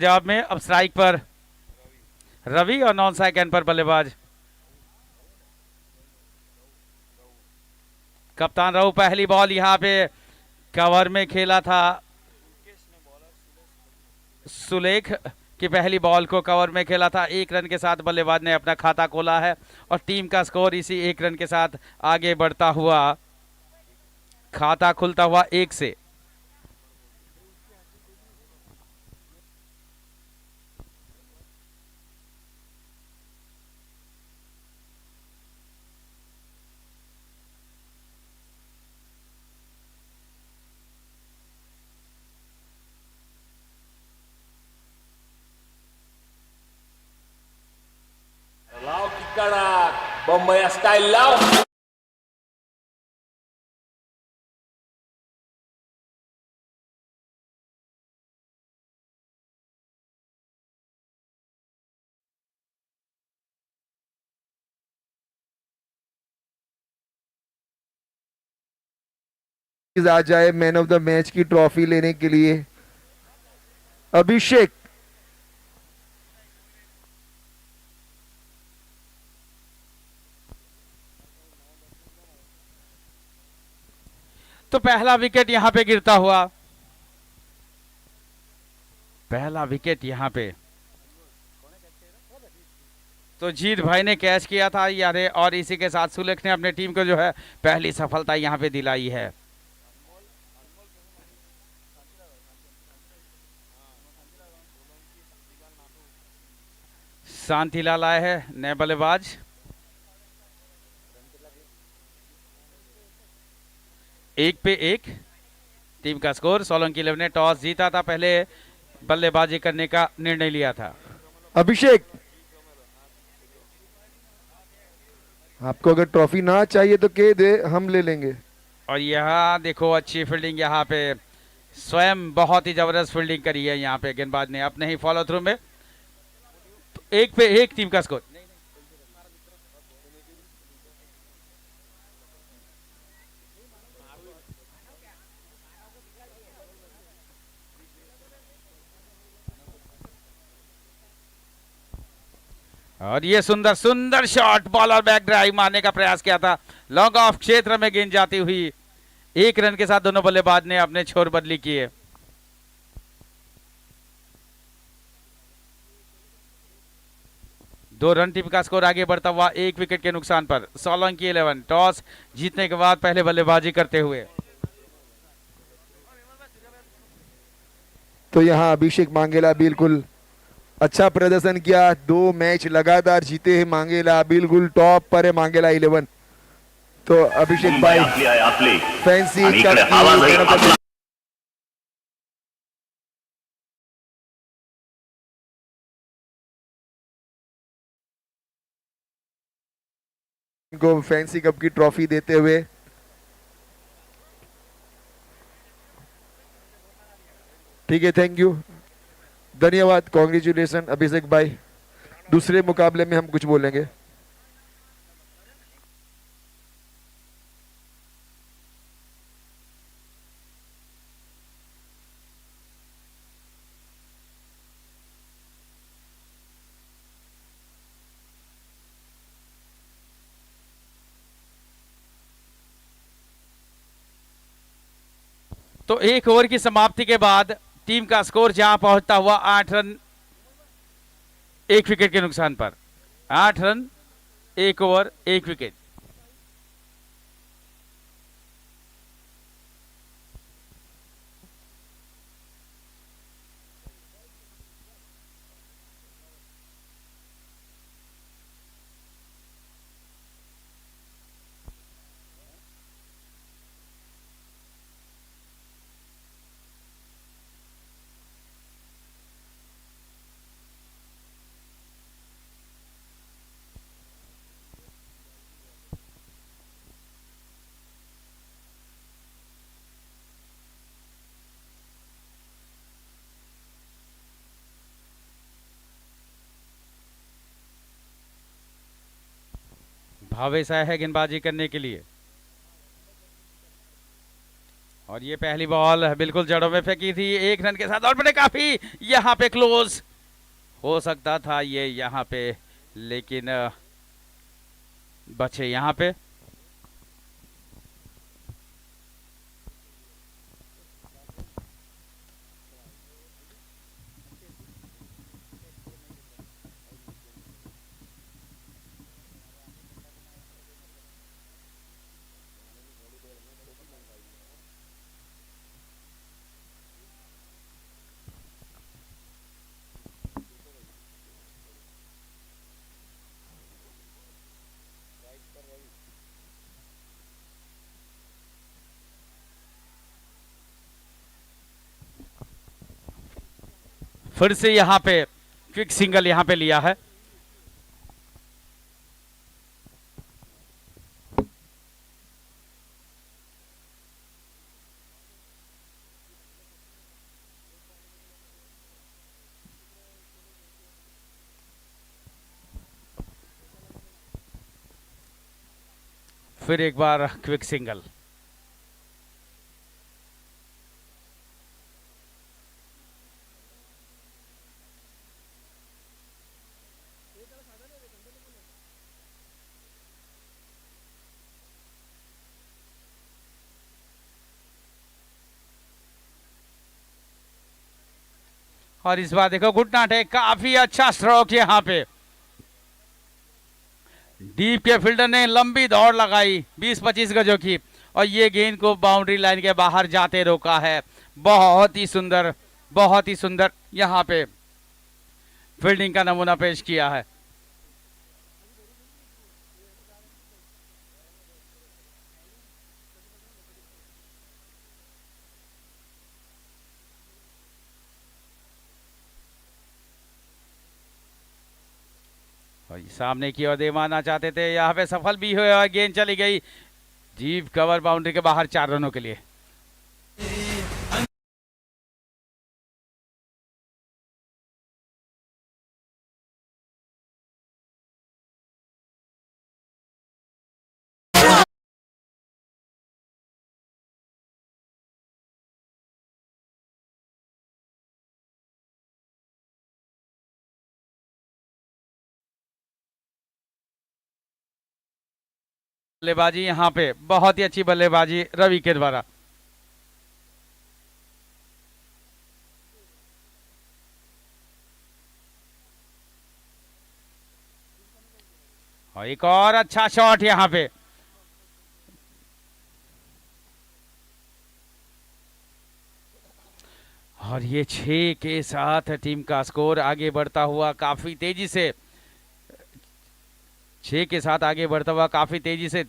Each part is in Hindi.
पंजाब में अब स्ट्राइक पर रवि और नॉन सेकंड पर बल्लेबाज कप्तान रहू। पहली बॉल यहाँ पे कवर में खेला था सुलेख की पहली बॉल को कवर में खेला था। 1 रन के साथ बल्लेबाज ने अपना खाता खोला है और टीम का स्कोर इसी 1 रन के साथ आगे बढ़ता हुआ, खाता खुलता हुआ 1 से। लाओ किकड़ा बम्बई स्टाइल लाओ। आ जाए मैन ऑफ द मैच की ट्रॉफी लेने के लिए। अभिषेक तो पहला विकेट यहां पे गिरता हुआ, पहला विकेट यहां पे तो जीत भाई ने कैच किया था यारे, और इसी के साथ सुलेख ने अपने टीम को जो है पहली सफलता यहां पे दिलाई है। शांतिलाल आए हैं नए बल्लेबाज। एक पे एक टीम का स्कोर। सोलंकी 11 ने टॉस जीता था, पहले बल्लेबाजी करने का निर्णय लिया था। अभिषेक आपको अगर ट्रॉफी ना चाहिए तो कह दे, हम ले लेंगे। और यहाँ देखो अच्छी फील्डिंग यहाँ पे, स्वयं बहुत ही जबरदस्त फील्डिंग करी है यहाँ पे गेंदबाज ने अपने ही फॉलो थ्रू में। तो 1 पे 1 टीम का स्कोर। और ये सुंदर सुंदर शॉट, बॉलर बैक ड्राइव मारने का प्रयास किया था, लॉन्ग ऑफ क्षेत्र में गेंद जाती हुई। 1 रन के साथ दोनों बल्लेबाज ने अपने छोर बदली किए। दो रन टीम का स्कोर आगे बढ़ता हुआ 1 विकेट के नुकसान पर। सोलंकी 11 टॉस जीतने के बाद पहले बल्लेबाजी करते हुए। तो यहाँ अभिषेक मांगेला बिल्कुल अच्छा प्रदर्शन किया, 2 मैच लगातार जीते हैं मांगेला, बिल्कुल टॉप पर है मांगेला 11। तो अभिषेक भाई फैंसी कप को फैंसी कप की ट्रॉफी देते हुए। ठीक है, थैंक यू, धन्यवाद, कॉन्ग्रेचुलेशन अभिषेक भाई। दूसरे मुकाबले में हम कुछ बोलेंगे। तो 1 ओवर की समाप्ति के बाद टीम का स्कोर जहां पहुंचता हुआ 8 रन 1 विकेट के नुकसान पर। 8 रन 1 ओवर 1 विकेट। भावेश आया है गेंदबाजी करने के लिए और ये पहली बॉल बिल्कुल जड़ों में फेंकी थी, 1 रन के साथ और बड़े काफी यहाँ पे क्लोज हो सकता था ये यहाँ पे, लेकिन बचे यहाँ पे। फिर से यहाँ पे क्विक सिंगल यहाँ पे लिया है। फिर एक बार क्विक सिंगल। और इस बार देखो घुटना टेक, काफी अच्छा स्ट्रोक यहाँ पे। डीप के फील्डर ने लंबी दौड़ लगाई 20-25 गजों की और ये गेंद को बाउंड्री लाइन के बाहर जाते रोका है। बहुत ही सुंदर यहाँ पे फील्डिंग का नमूना पेश किया है। और सामने की ओर दे मारना चाहते थे, यहाँ पे सफल भी हुए और गेंद चली गई जीप कवर बाउंड्री के बाहर 4 रनों के लिए। बल्लेबाजी यहाँ पे बहुत ही अच्छी बल्लेबाजी रवि के द्वारा। और एक और अच्छा शॉट यहाँ पे। और ये 6 के साथ टीम का स्कोर आगे बढ़ता हुआ काफी तेजी से, 6 के साथ आगे बढ़ता हुआ काफी तेजी से।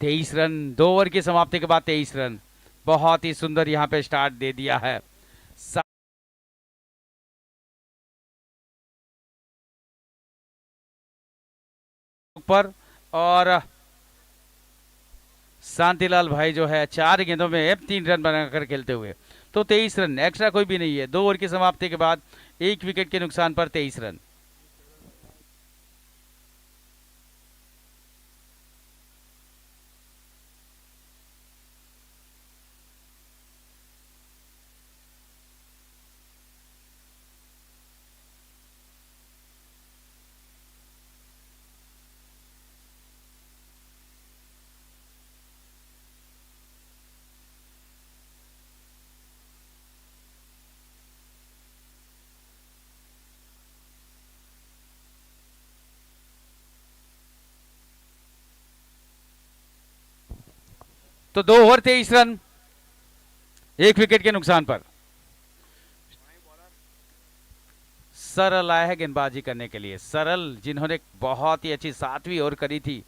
23 रन 2 ओवर की समाप्ति के बाद 23 रन, बहुत ही सुंदर यहाँ पे स्टार्ट दे दिया है पर। और शांतिलाल भाई जो है 4 गेंदों में 3 रन बनाकर खेलते हुए, तो 23 रन, एक्स्ट्रा कोई भी नहीं है। 2 ओवर की समाप्ति के बाद 1 विकेट के नुकसान पर 23 रन। तो 2 ओवर 23 रन, 1 विकेट के नुकसान पर। सरल आया है गेंदबाजी करने के लिए, सरल जिन्होंने बहुत ही अच्छी 7वीं ओवर करी थी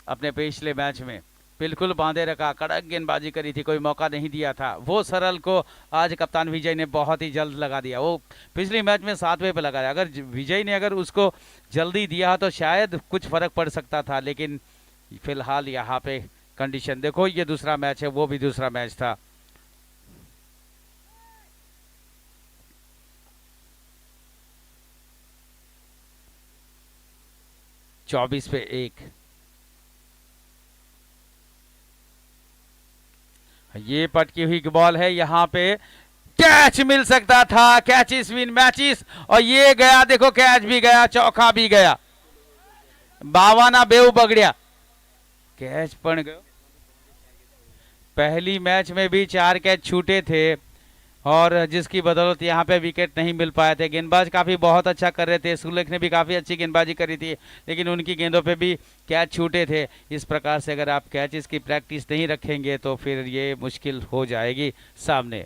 अपने पिछले मैच में, बिल्कुल बांधे रखा, कड़क गेंदबाजी करी थी, कोई मौका नहीं दिया था। वो सरल को आज कप्तान विजय ने बहुत ही जल्द लगा दिया। वो पिछले मैच में 7वें पे लगाया, अगर विजय ने अगर उसको जल्दी दिया तो शायद कुछ फर्क पड़ सकता था, लेकिन फिलहाल यहाँ पे कंडीशन देखो, ये दूसरा मैच है, वो भी दूसरा मैच था। चौबीस पे 1। ये पटकी हुई बॉल है, यहाँ पे कैच मिल सकता था, कैचिस विन मैचिस, और ये गया, देखो कैच भी गया, चौका भी गया, बावाना बेव बगड़िया, कैच पड़ गयो। पहली मैच में भी 4 कैच छूटे थे और जिसकी बदौलत यहाँ पे विकेट नहीं मिल पाए थे। गेंदबाज काफी बहुत अच्छा कर रहे थे, सुलेख ने भी काफी अच्छी गेंदबाजी करी थी, लेकिन उनकी गेंदों पे भी कैच छूटे थे। इस प्रकार से अगर आप कैचेस की प्रैक्टिस नहीं रखेंगे तो फिर ये मुश्किल हो जाएगी सामने।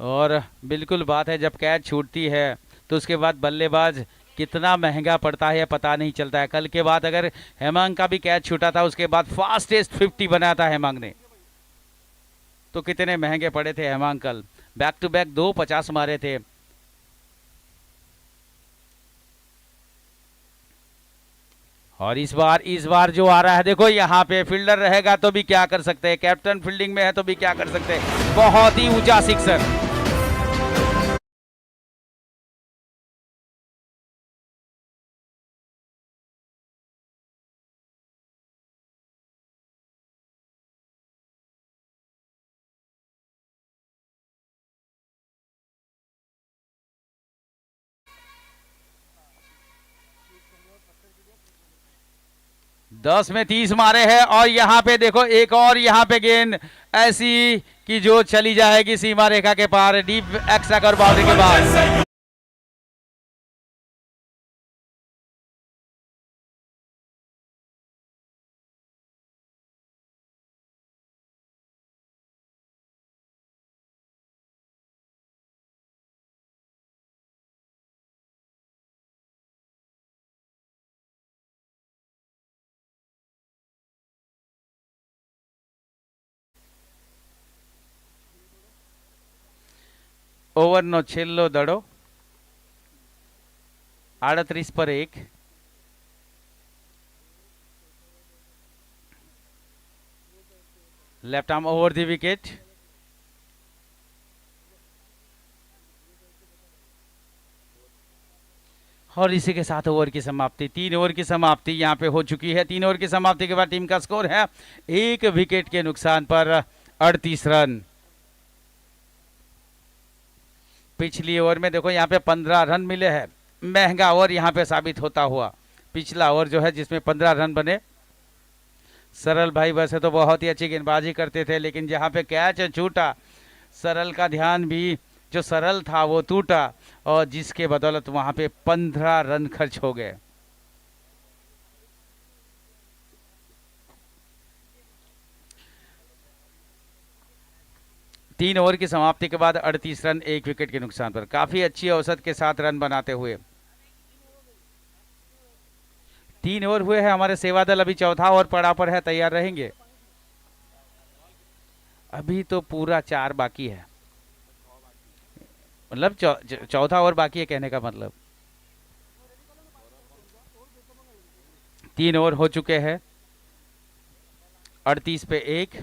और बिल्कुल बात है, जब कैच छूटती है तो उसके बाद बल्लेबाज कितना महंगा पड़ता है पता नहीं चलता है। कल के बाद अगर हेमांग का भी कैच छूटा था, उसके बाद फास्टेस्ट 50 बनाया था हेमांग ने, तो कितने महंगे पड़े थे हेमांग कल। बैक टू बैक 2 50 मारे थे। और इस बार जो आ रहा है, देखो यहाँ पे फील्डर रहेगा तो भी क्या कर सकते हैं, कैप्टन फील्डिंग में है तो भी क्या कर सकते हैं, बहुत ही ऊंचा सिक्सर। दस में 30 मारे हैं और यहाँ पे देखो एक और यहाँ पे गेंद ऐसी कि जो चली जाएगी सीमा रेखा के पार, डीप एक्स्ट्रा कर बाउंड्री के बाद। ओवर नो छेल्लो दड़ो 38 पर 1। Left arm over the wicket. और इसी के साथ ओवर की समाप्ति, 3 ओवर की समाप्ति यहाँ पे हो चुकी है। 3 ओवर की समाप्ति के बाद टीम का स्कोर है 1 विकेट के नुकसान पर 38 रन। पिछली ओवर में देखो यहाँ पे 15 रन मिले हैं, महंगा ओवर यहाँ पे साबित होता हुआ। पिछला ओवर जो है जिसमें 15 रन बने, सरल भाई वैसे तो बहुत ही अच्छी गेंदबाजी करते थे, लेकिन जहाँ पे कैच छूटा, सरल का ध्यान भी जो सरल था वो टूटा, और जिसके बदौलत वहां पे 15 रन खर्च हो गए। तीन ओवर की समाप्ति के बाद 38 रन 1 विकेट के नुकसान पर, काफी अच्छी औसत के साथ रन बनाते हुए। 3 ओवर हुए हैं हमारे सेवा दल, अभी चौथा ओवर पड़ा पर है, तैयार रहेंगे। अभी तो पूरा 4 बाकी है, मतलब चौथा ओवर बाकी है कहने का मतलब। 3 ओवर हो चुके हैं, 38 पे 1।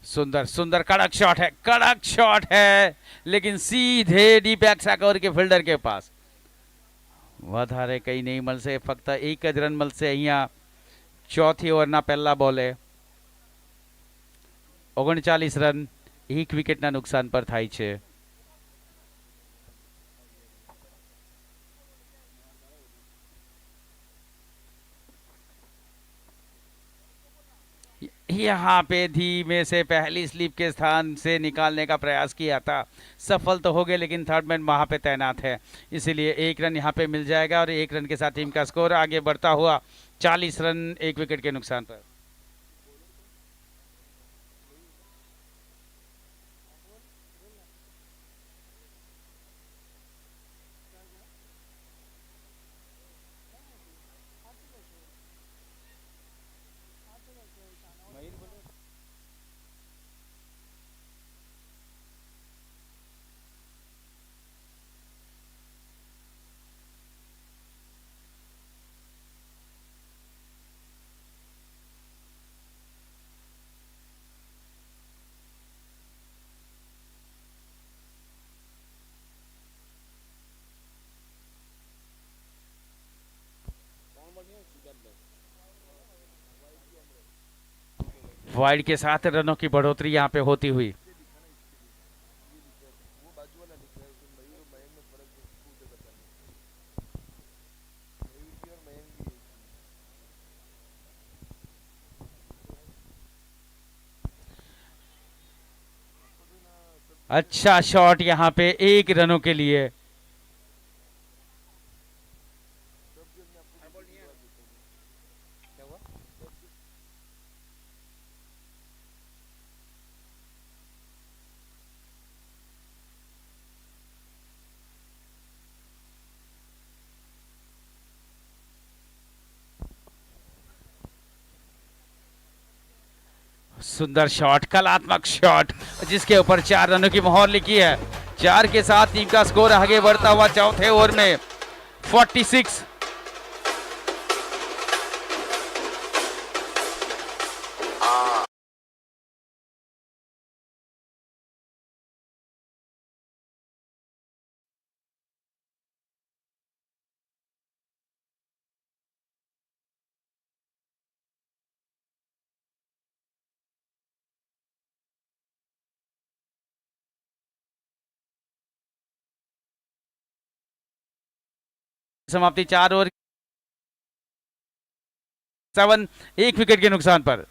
सुंदर सुंदर कड़क शॉट है, कड़क शॉट है, लेकिन सीधे डीप एक्स्ट्रा कवर के फील्डर के पास। વધારે કઈ નહીં મળશે, ફક્ત 1 જ રન મળશે અહીંયા ચોથી ઓવરના પહેલા બોલે। 39 રન 1 વિકેટના નુકસાન પર થાય છે। यहाँ पे धीमे से पहली स्लिप के स्थान से निकालने का प्रयास किया था, सफल तो हो गए, लेकिन थर्ड मैन वहां पे तैनात है, इसीलिए 1 रन यहाँ पे मिल जाएगा और 1 रन के साथ टीम का स्कोर आगे बढ़ता हुआ 40 रन 1 विकेट के नुकसान पर। वाइड के साथ रनों की बढ़ोतरी यहाँ पे होती हुई। अच्छा शॉट यहाँ पे 1 रनों के लिए। सुंदर शॉट, कलात्मक शॉट, जिसके ऊपर 4 रनों की मोहर लिखी है। 4 के साथ टीम का स्कोर आगे बढ़ता हुआ चौथे ओवर में 46। समाप्ति 4 ओवर 7, 1 विकेट के नुकसान पर।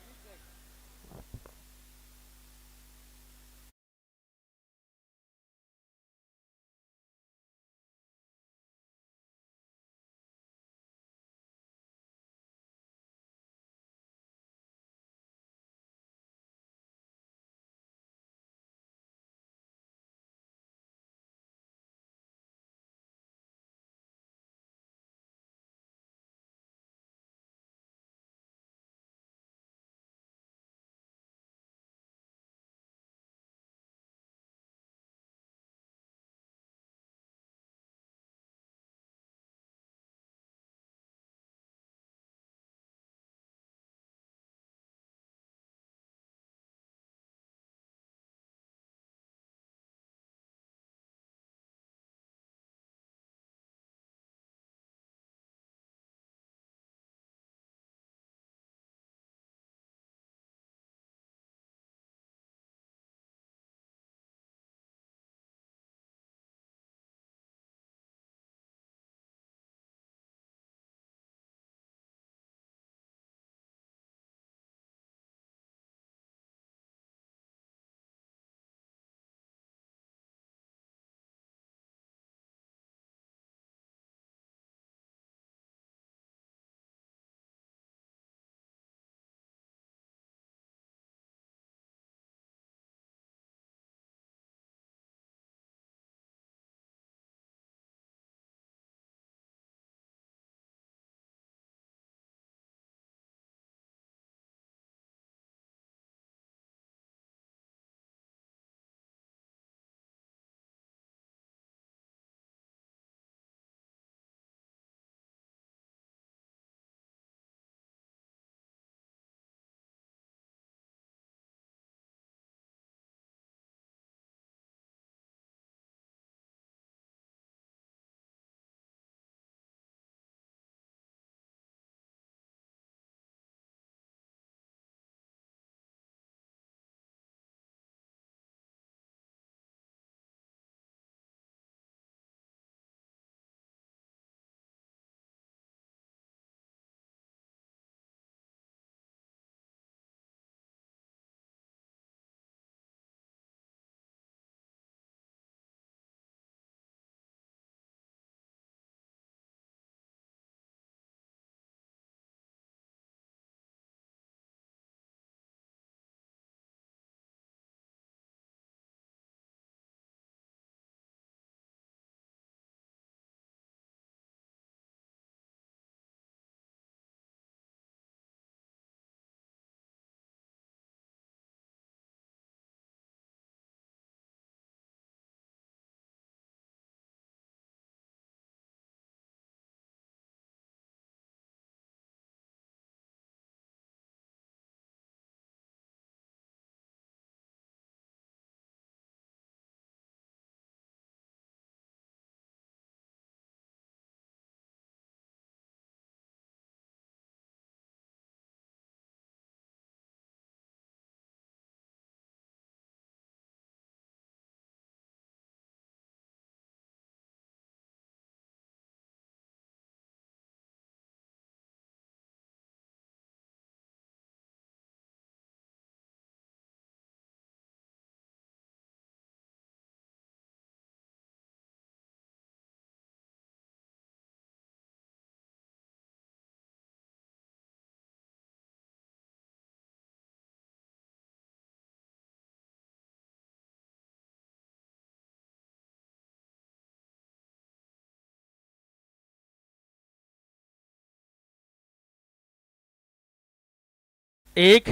एक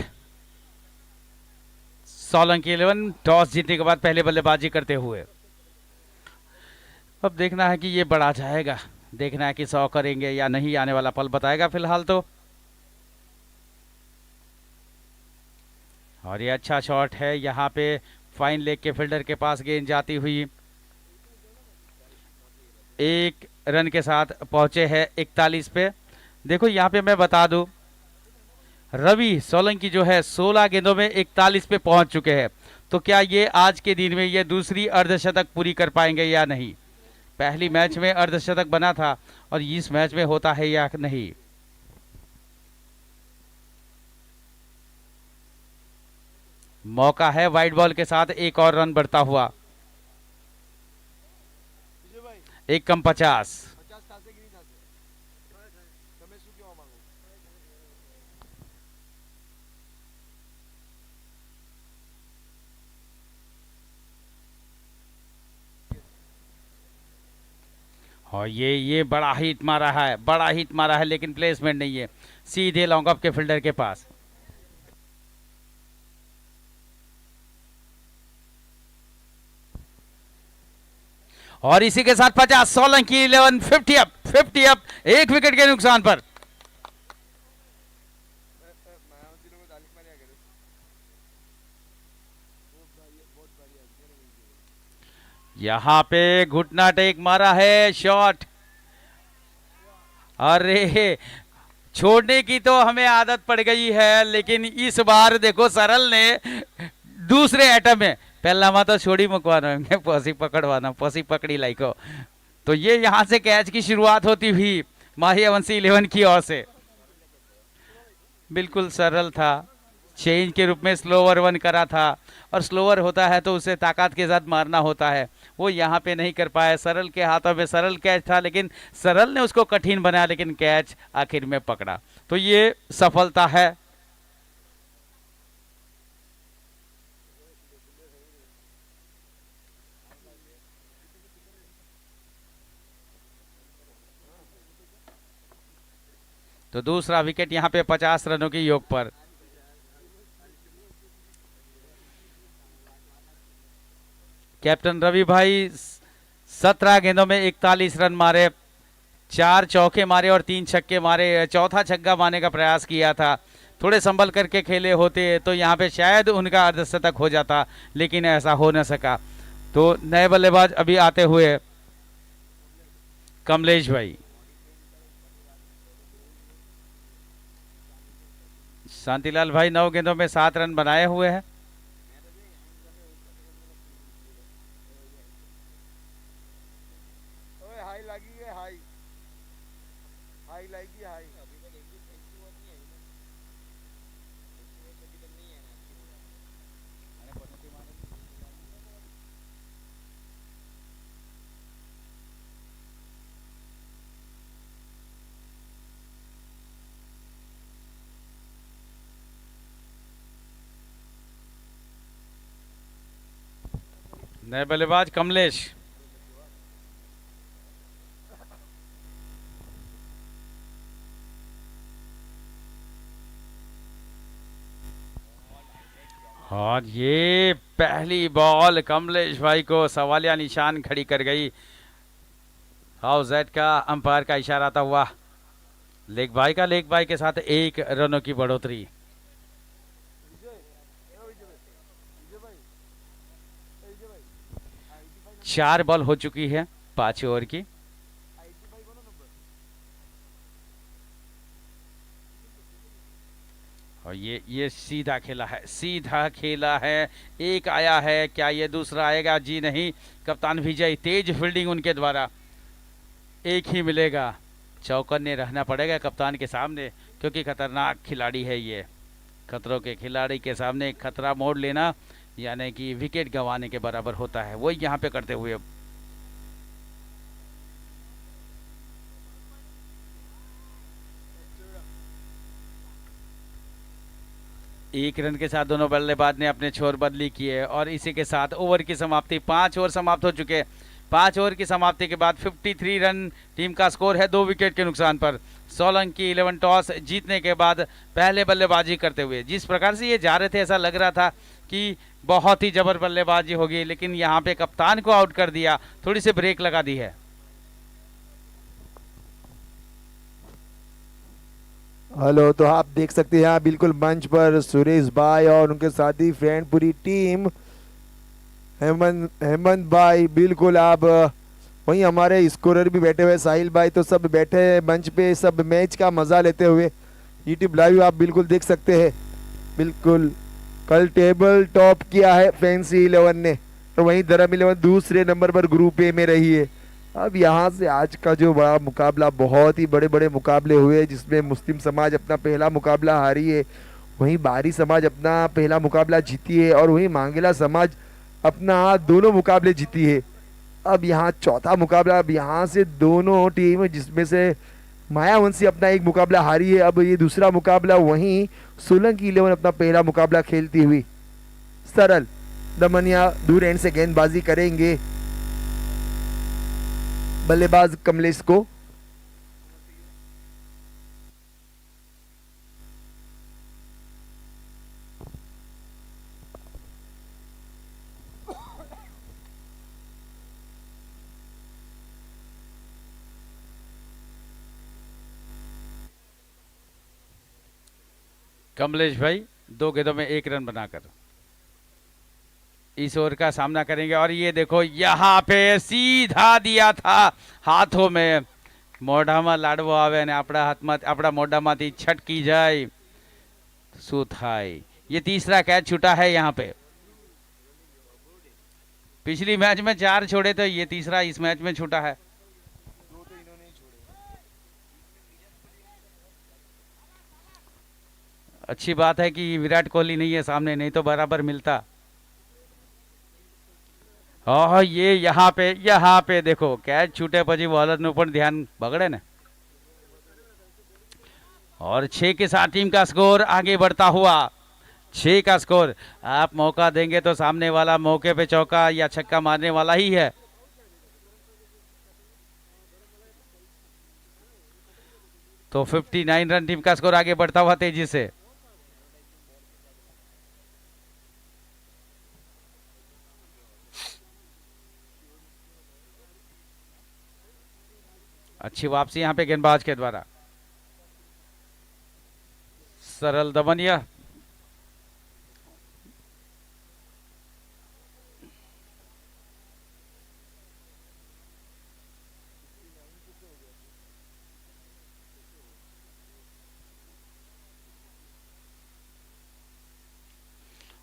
सोलंकी 11 टॉस जीतने के बाद पहले बल्लेबाजी करते हुए। अब देखना है कि ये बढ़ा जाएगा, देखना है कि 100 करेंगे या नहीं, आने वाला पल बताएगा फिलहाल तो। और ये अच्छा शॉट है, यहाँ पे फाइन लेग के फील्डर के पास गेंद जाती हुई। 1 रन के साथ पहुंचे हैं 41 पे। देखो यहाँ पे मैं बता दूं, रवि सोलंकी जो है 16 गेंदों में 41 पे पहुंच चुके हैं। तो क्या ये आज के दिन में ये दूसरी अर्धशतक पूरी कर पाएंगे या नहीं? पहली मैच में अर्धशतक बना था और इस मैच में होता है या नहीं? मौका है वाइड बॉल के साथ एक और रन बढ़ता हुआ। 1 कम 50। और ये बड़ा हिट मारा है, बड़ा हिट मारा है, लेकिन प्लेसमेंट नहीं है, सीधे लॉन्ग ऑफ के फील्डर के पास। और इसी के साथ 50, सोलंकी 11 50 अप 1 विकेट के नुकसान पर। यहां पे घुटना टेक मारा है, शॉट। अरे छोड़ने की तो हमें आदत पड़ गई है, लेकिन इस बार देखो सरल ने दूसरे एटम में पहला तो छोड़ी मुकवाना पसी पकड़वाना, पसी पकड़ी लाइको। तो ये यहां से कैच की शुरुआत होती हुई माहियावंशी 11 की ओर से। बिल्कुल सरल था, चेंज के रूप में स्लोवर 1 करा था, और स्लोवर होता है तो उसे ताकत के साथ मारना होता है, वो यहाँ पे नहीं कर पाया। सरल के हाथों में सरल कैच था, लेकिन सरल ने उसको कठिन बनाया, लेकिन कैच आखिर में पकड़ा। तो ये सफलता है। तो दूसरा विकेट यहाँ पे 50 रनों की योग पर। कैप्टन रवि भाई 17 गेंदों में 41 रन मारे, 4 चौके मारे और 3 छक्के मारे। चौथा छक्का मारने का प्रयास किया था, थोड़े संभल करके खेले होते तो यहाँ पे शायद उनका अर्धशतक हो जाता, लेकिन ऐसा हो न सका। तो नए बल्लेबाज अभी आते हुए कमलेश भाई। शांतिलाल भाई 9 गेंदों में 7 रन बनाए हुए हैं। नए बल्लेबाज कमलेश। और ये पहली बॉल कमलेश भाई को सवालिया निशान खड़ी कर गई। हाउस जेड का अंपायर का इशारा आता हुआ लेग बाई के साथ 1 रनों की बढ़ोतरी। चार बॉल हो चुकी है 5 ओवर की। और ये सीधा खेला है, एक आया है, क्या ये दूसरा आएगा? जी नहीं, कप्तान विजय तेज फील्डिंग उनके द्वारा, एक ही मिलेगा। चौकन्ने रहना पड़ेगा कप्तान के सामने, क्योंकि खतरनाक खिलाड़ी है ये। खतरों के खिलाड़ी के सामने खतरा मोड़ लेना यानी कि विकेट गंवाने के बराबर होता है, वही यहाँ पे करते हुए। एक रन के साथ दोनों बल्लेबाज ने अपने छोर बदली किए और इसी के साथ ओवर की समाप्ति। 5 ओवर समाप्त हो चुके। 5 ओवर की समाप्ति के बाद 53 रन टीम का स्कोर है 2 विकेट के नुकसान पर। सोलंकी 11 टॉस जीतने के बाद पहले बल्लेबाजी करते हुए जिस प्रकार से ये जा रहे थे, ऐसा लग रहा था कि बहुत ही जबर बल्लेबाजी होगी, लेकिन यहाँ पे कप्तान को आउट कर दिया, थोड़ी सी ब्रेक लगा दी है। हेलो, तो आप देख सकते हैं यहाँ बिल्कुल मंच पर सुरेश भाई और उनके साथी फ्रेंड पूरी टीम, हेमंत भाई, बिल्कुल आप वहीं हमारे स्कोरर भी बैठे हुए साहिल भाई, तो सब बैठे हैं मंच पे, सब मैच का मजा लेते हुए। यूट्यूब लाइव आप बिल्कुल देख सकते हैं। बिल्कुल कल टेबल टॉप किया है फैंसी 11 ने, तो वहीं धर्म 11 दूसरे नंबर पर ग्रुप ए में रही है। अब यहाँ से आज का जो बड़ा मुकाबला, बहुत ही बड़े बड़े मुकाबले हुए जिसमें मुस्लिम समाज अपना पहला मुकाबला हारी है, वहीं बारी समाज अपना पहला मुकाबला जीती है, और वहीं मांगेला समाज अपना दोनों मुकाबले जीती है। अब यहाँ चौथा मुकाबला, अब यहाँ से दोनों टीम जिसमें से मायावंशी अपना एक मुकाबला हारी है, अब ये दूसरा मुकाबला, वहीं सोलंकी 11 अपना पहला मुकाबला खेलती हुई। सरल दमनिया दूर एंड से गेंदबाजी करेंगे, बल्लेबाज कमलेश को। कमलेश भाई 2 गेंदों में 1 रन बनाकर इस ओवर का सामना करेंगे। और ये देखो यहाँ पे सीधा दिया था हाथों में, मोढ़ाમાં લાડવો આવે અને આપણા મોઢામાંથી છટકી જાય શું થાય। ये तीसरा कैच छूटा है यहाँ पे। पिछली मैच में 4 छोड़े, तो ये तीसरा इस मैच में छूटा है। अच्छी बात है कि विराट कोहली नहीं है सामने, नहीं तो बराबर मिलता। और ये यहाँ पे देखो कैच छूटे પછી બોલરનું પણ ध्यान बगड़े ने। और 6 के साथ टीम का स्कोर आगे बढ़ता हुआ, 6 का स्कोर। आप मौका देंगे तो सामने वाला मौके पे चौका या छक्का मारने वाला ही है। तो 59 रन टीम का स्कोर आगे बढ़ता हुआ तेजी से। अच्छी वापसी यहाँ पे गेंदबाज के द्वारा। सरल दमनिया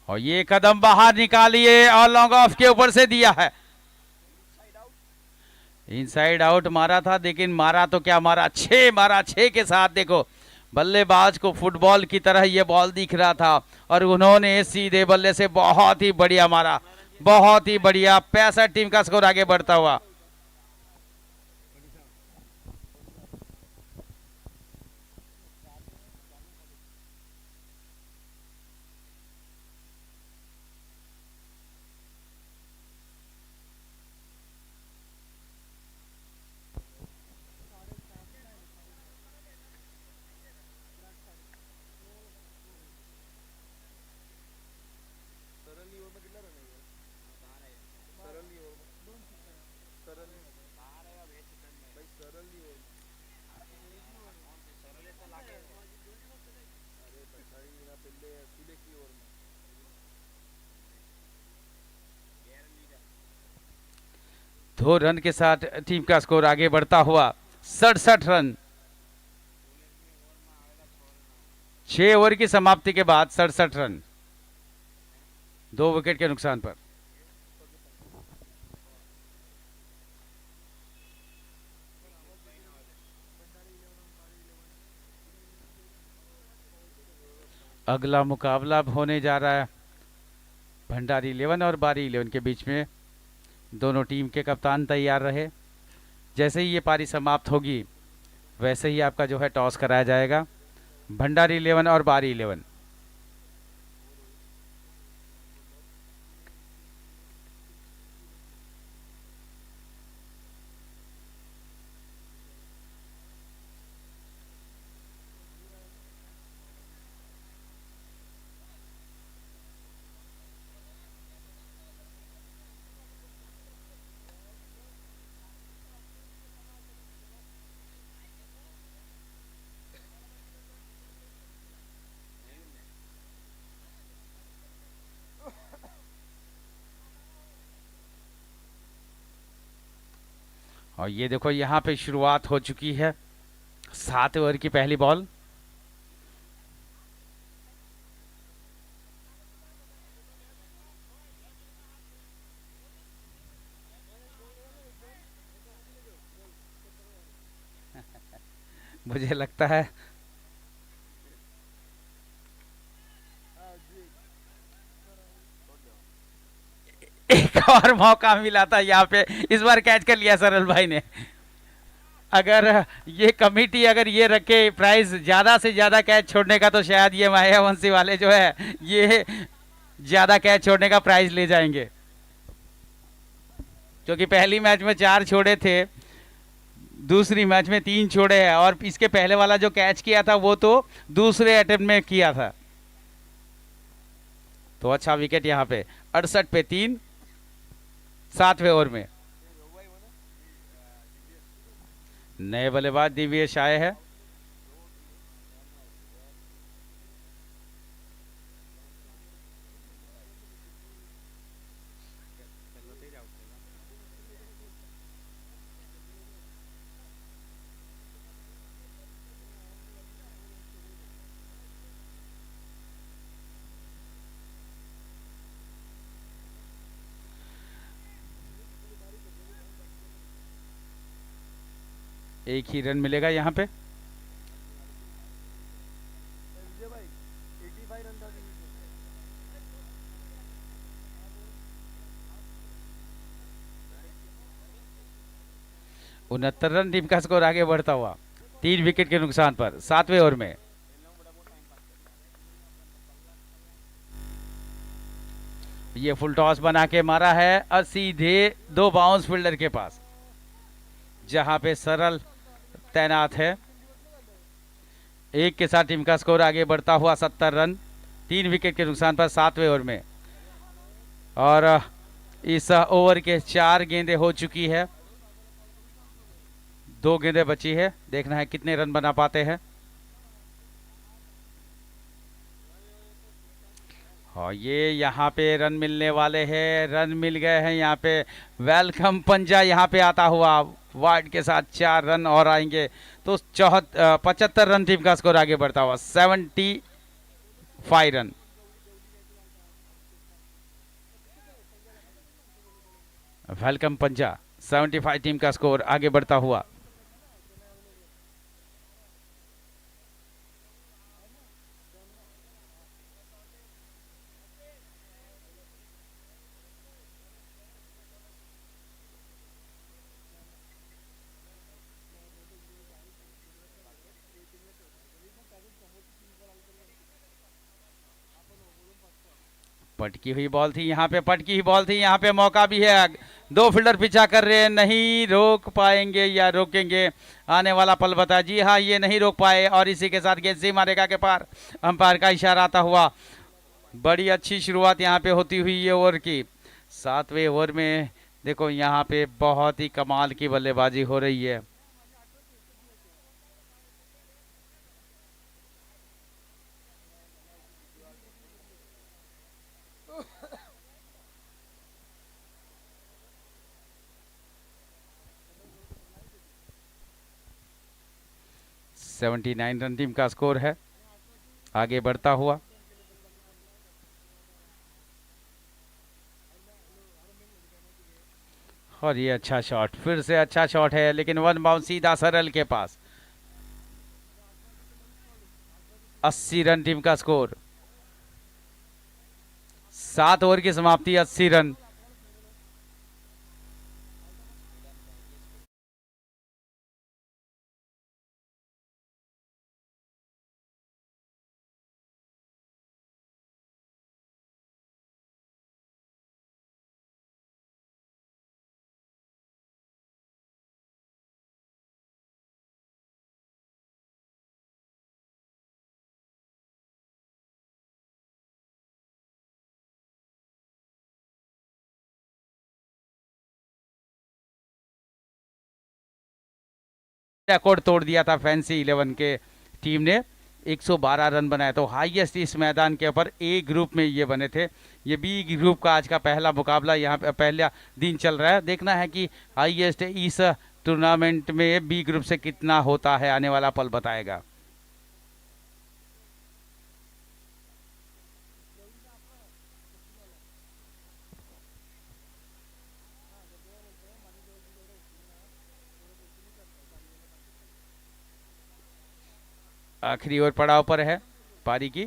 और ये कदम बाहर निकालिए और लॉन्ग ऑफ के ऊपर से दिया है। इनसाइड आउट मारा था, लेकिन मारा तो क्या मारा, 6 मारा। 6 के साथ देखो बल्लेबाज को फुटबॉल की तरह ये बॉल दिख रहा था और उन्होंने सीधे बल्ले से बहुत ही बढ़िया मारा, बहुत ही बढ़िया। 65 टीम का स्कोर आगे बढ़ता हुआ। दो रन के साथ टीम का स्कोर आगे बढ़ता हुआ 67 रन। 6 ओवर की समाप्ति के बाद 67 रन, 2 विकेट के नुकसान पर। अगला मुकाबला होने जा रहा है भंडारी 11 और बारी 11 के बीच में। दोनों टीम के कप्तान तैयार रहे। जैसे ही ये पारी समाप्त होगी वैसे ही आपका जो है टॉस कराया जाएगा। भंडारी 11 और बारी 11। और ये देखो यहाँ पे शुरुआत हो चुकी है 7 ओवर की पहली बॉल। मुझे लगता है एक और मौका मिला था यहाँ पे, इस बार कैच कर लिया सरल भाई ने। अगर ये कमिटी अगर ये रखे प्राइस ज्यादा से ज्यादा कैच छोड़ने का, तो शायद ये मायावंशी वाले जो है ये ज्यादा कैच छोड़ने का प्राइस ले जाएंगे, क्योंकि पहली मैच में 4 छोड़े थे, दूसरी मैच में 3 छोड़े हैं, और इसके पहले वाला जो कैच किया था वो तो दूसरे अटेम्प्ट में किया था। तो अच्छा विकेट यहाँ पे 68 पे 3 7वें ओवर में। नए बल्लेबाज दिव्येश आए हैं। एक ही रन मिलेगा यहाँ पे। उनहत्तर रन टीम का स्कोर आगे बढ़ता हुआ 3 विकेट के नुकसान पर 7वें ओवर में। ये फुल टॉस बना के मारा है और सीधे 2 बाउंस फील्डर के पास, जहां पे सरल तैनात है। 1 के साथ टीम का स्कोर आगे बढ़ता हुआ 70 रन 3 विकेट के नुकसान पर 7वें ओवर में। और इस ओवर के 4 गेंदें हो चुकी है, 2 गेंदें बची है, देखना है कितने रन बना पाते हैं। और ये यहाँ पे रन मिलने वाले हैं, रन मिल गए हैं यहाँ पे। वेलकम पंजा यहाँ पे आता हुआ वाइड के साथ 4 रन और आएंगे, तो 75 रन टीम का स्कोर आगे बढ़ता हुआ 75 रन। वेलकम पंजा 75 टीम का स्कोर आगे बढ़ता हुआ। पटकी हुई बॉल थी यहाँ पे, पटकी हुई बॉल थी यहाँ पे, मौका भी है। 2 फील्डर पीछा कर रहे हैं, नहीं रोक पाएंगे या रोकेंगे, आने वाला पल बता। जी हाँ, ये नहीं रोक पाए और इसी के साथ गेंद से मारेगा के पार, अंपायर का इशारा आता हुआ। बड़ी अच्छी शुरुआत यहाँ पे होती हुई ये ओवर की। 7वें ओवर में देखो यहाँ पे बहुत ही कमाल की बल्लेबाजी हो रही है। सेवेंटी 79 रन टीम का स्कोर है आगे बढ़ता हुआ। और ये अच्छा शॉट, फिर से अच्छा शॉट है, लेकिन 1 बाउंस सीधा सरल के पास। 80 रन टीम का स्कोर, 7 ओवर की समाप्ति 80 रन। रिकॉर्ड तोड़ दिया था फैंसी 11 के टीम ने, 112 रन बनाए, तो हाईएस्ट इस मैदान के ऊपर ए ग्रुप में ये बने थे। ये बी ग्रुप का आज का पहला मुकाबला यहाँ पे पहला दिन चल रहा है। देखना है कि हाईएस्ट इस टूर्नामेंट में बी ग्रुप से कितना होता है, आने वाला पल बताएगा। आखिरी ओवर पड़ाव पर है, पारी की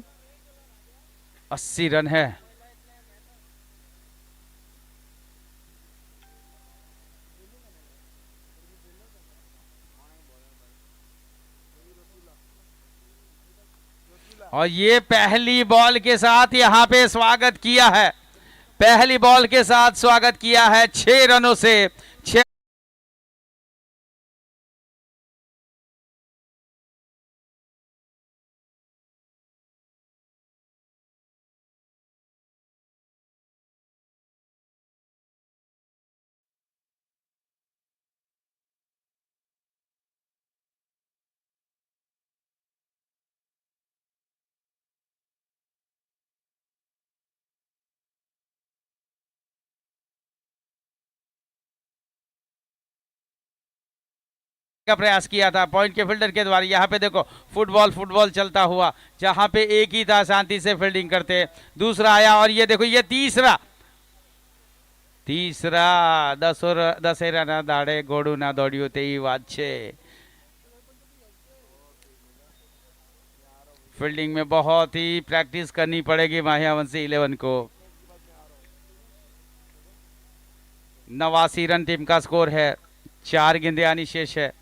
80 रन है। और ये पहली बॉल के साथ यहां पे स्वागत किया है, पहली बॉल के साथ स्वागत किया है 6 रनों से। 6 का प्रयास किया था पॉइंट के फील्डर के द्वारा। यहाँ पे देखो फुटबॉल फुटबॉल चलता हुआ, जहां पे एक ही था शांति से फील्डिंग करते, दूसरा आया और ये देखो ये तीसरा 10 रन दाड़े घोड़ू ना दौड़ियो तेई बात छे। फील्डिंग में बहुत ही प्रैक्टिस करनी पड़ेगी माहियावंशी 11 को। 89 रन टीम का स्कोर है, 4 गेंदें आनी शेष है।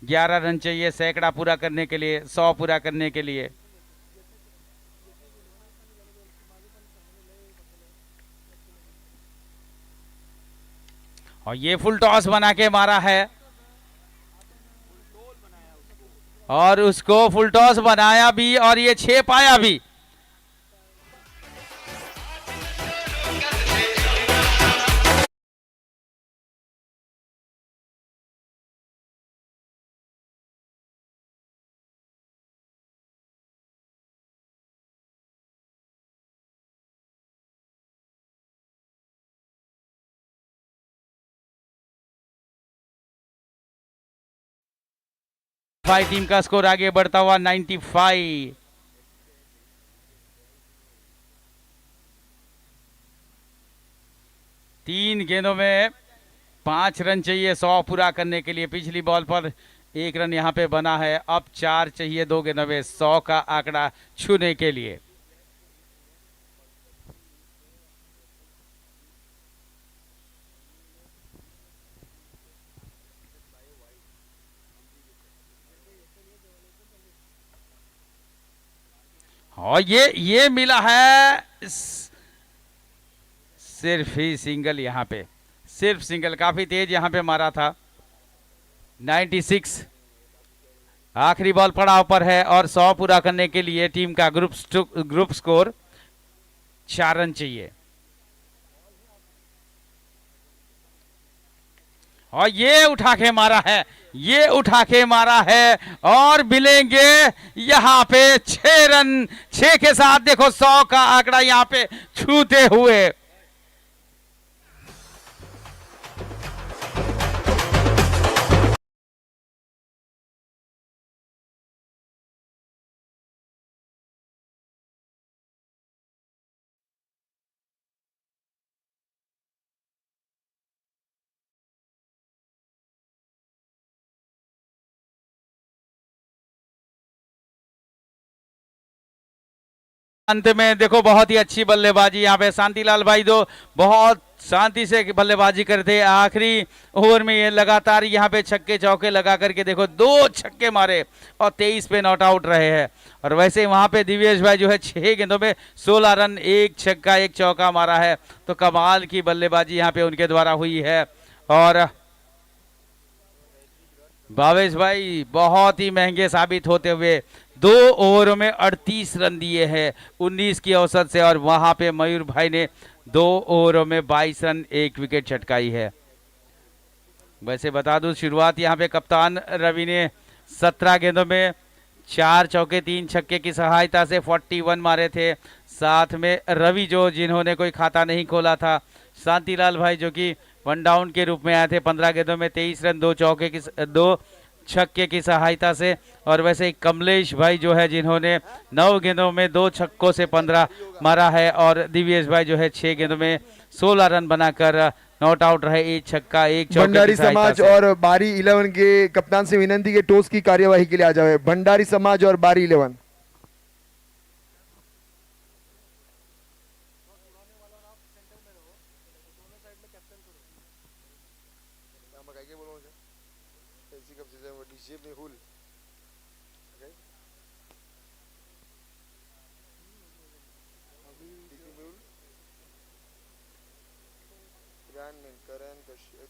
11 रन चाहिए सैकड़ा पूरा करने के लिए, 100 पूरा करने के लिए। और ये फुल टॉस बना के मारा है और उसको फुल टॉस बनाया भी और ये 6 पाया भी। टीम का स्कोर आगे बढ़ता हुआ 95। तीन गेंदों में 5 रन चाहिए 100 पूरा करने के लिए। पिछली बॉल पर 1 रन यहां पे बना है, अब 4 चाहिए 2 गेंदों में 100 का आंकड़ा छूने के लिए। और ये मिला है सिर्फ ही सिंगल, यहां पे सिर्फ सिंगल, काफी तेज यहां पे मारा था। 96 आखिरी बॉल पड़ाव पर है और 100 पूरा करने के लिए टीम का ग्रुप स्कोर 4 रन चाहिए। और ये उठा के मारा है, ये उठा के मारा है और मिलेंगे यहां पे 6 रन। 6 के साथ देखो 100 का आंकड़ा यहां पे छूते हुए। अंत में देखो बहुत ही अच्छी बल्लेबाजी यहाँ पे शांतिलाल भाई, जो बहुत शांति से बल्लेबाजी करते। आखिरी ओवर में ये लगातार यहाँ पे छक्के चौके लगा करके देखो 2 छक्के मारे और 23 पे नॉट आउट रहे हैं। और वैसे वहाँ पे दिव्येश भाई जो है 6 गेंदों में 16 रन, 1 छक्का 1 चौका मारा है। तो कमाल की बल्लेबाजी यहाँ पे उनके द्वारा हुई है। और भावेश भाई बहुत ही महंगे साबित होते हुए 2 ओवरों में 38 रन दिए हैं 19 की औसत से। और वहां पे मयूर भाई ने 2 ओवरों में 22 रन 1 विकेट छटकाई है। वैसे बता दूं शुरुआत यहां पे कप्तान रवि ने 17 गेंदों में 4 चौके 3 छक्के की सहायता से 41 मारे थे। साथ में रवि जो जिन्होंने कोई खाता नहीं खोला था, शांतिलाल भाई जो कि वन डाउन के रूप में आए थे। 15 गेंदों में 23 रन, 2 छक्के की सहायता से। और वैसे ही कमलेश भाई जो है जिन्होंने 9 गेंदों में 2 छक्कों से 15 मारा है, और दिव्येश भाई जो है 6 गेंदों में 16 रन बनाकर नॉट आउट रहे, 1 छक्का 1 चौके भंडारी की सहायता समाज से। और बारी 11 के कप्तान से विनंती के टॉस की कार्यवाही के लिए आ जाए। भंडारी समाज और बारी 11।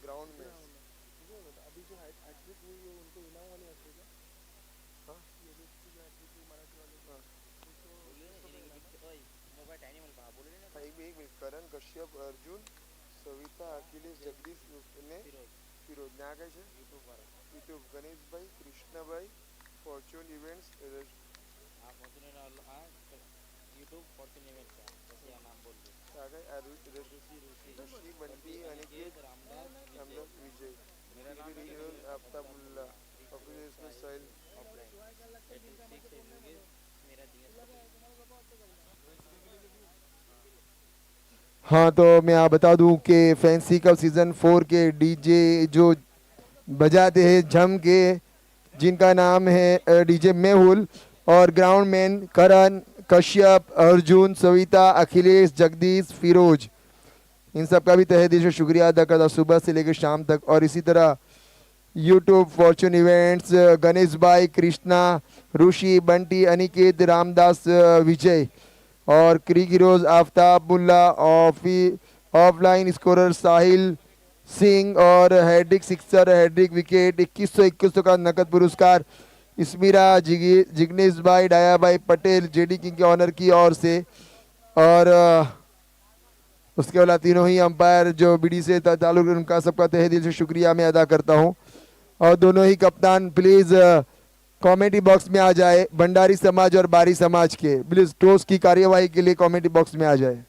ग्राउंड में अभी जो हैट्रिक हुई है उनको इनाम वाले हंसे क्या? हाँ ये जो मराठी वाले एक मिनट करण कश्यप अर्जुन सविता अखिलेश जगदीश ने फिरोज ने आ गए છે YouTube Ganeshbhai Krishnabhai Fortune Events YouTube Fortune Events का जैसे यहाँ नाम बोल दिया आ गए ऋषि बंटी अनिकेत रामदास विजय मेरा नाम आफ्ताबुल्ला ऑफिस में साहिल ऑफलाइन 86 मेरा DS हाँ तो मैं आप बता दूं कि फैंसी कप सीजन 4 के डीजे जो बजाते हैं जम के, जिनका नाम है डीजे मेहुल, और ग्राउंड मैन करण कश्यप अर्जुन सविता अखिलेश जगदीश फिरोज, इन सब का भी तहे दिल से शुक्रिया अदा करता सुबह से लेकर शाम तक। और इसी तरह यूट्यूब फॉर्च्यून इवेंट्स गणेश भाई कृष्णा ऋषि बंटी अनिकेत रामदास विजय और क्रिक हीरोज आफ्ताबुल्ला ऑफलाइन स्कोरर साहिल सिंह और हैड्रिक सिक्सर हैड्रिक विकेट 2100 का नकद पुरस्कार स्मीरा जिग्नेश भाई डाया भाई पटेल जेडी किंग के ऑनर की ओर से। और उसके अलावा तीनों ही अंपायर जो बीडी से ताल्लुक उनका सबका तहे दिल से शुक्रिया मैं अदा करता हूं। और दोनों ही कप्तान प्लीज कमेंटी बॉक्स में आ जाए, भंडारी समाज और बारी समाज के प्लीज टॉस की कार्यवाही के लिए कमेंटी बॉक्स में आ जाए।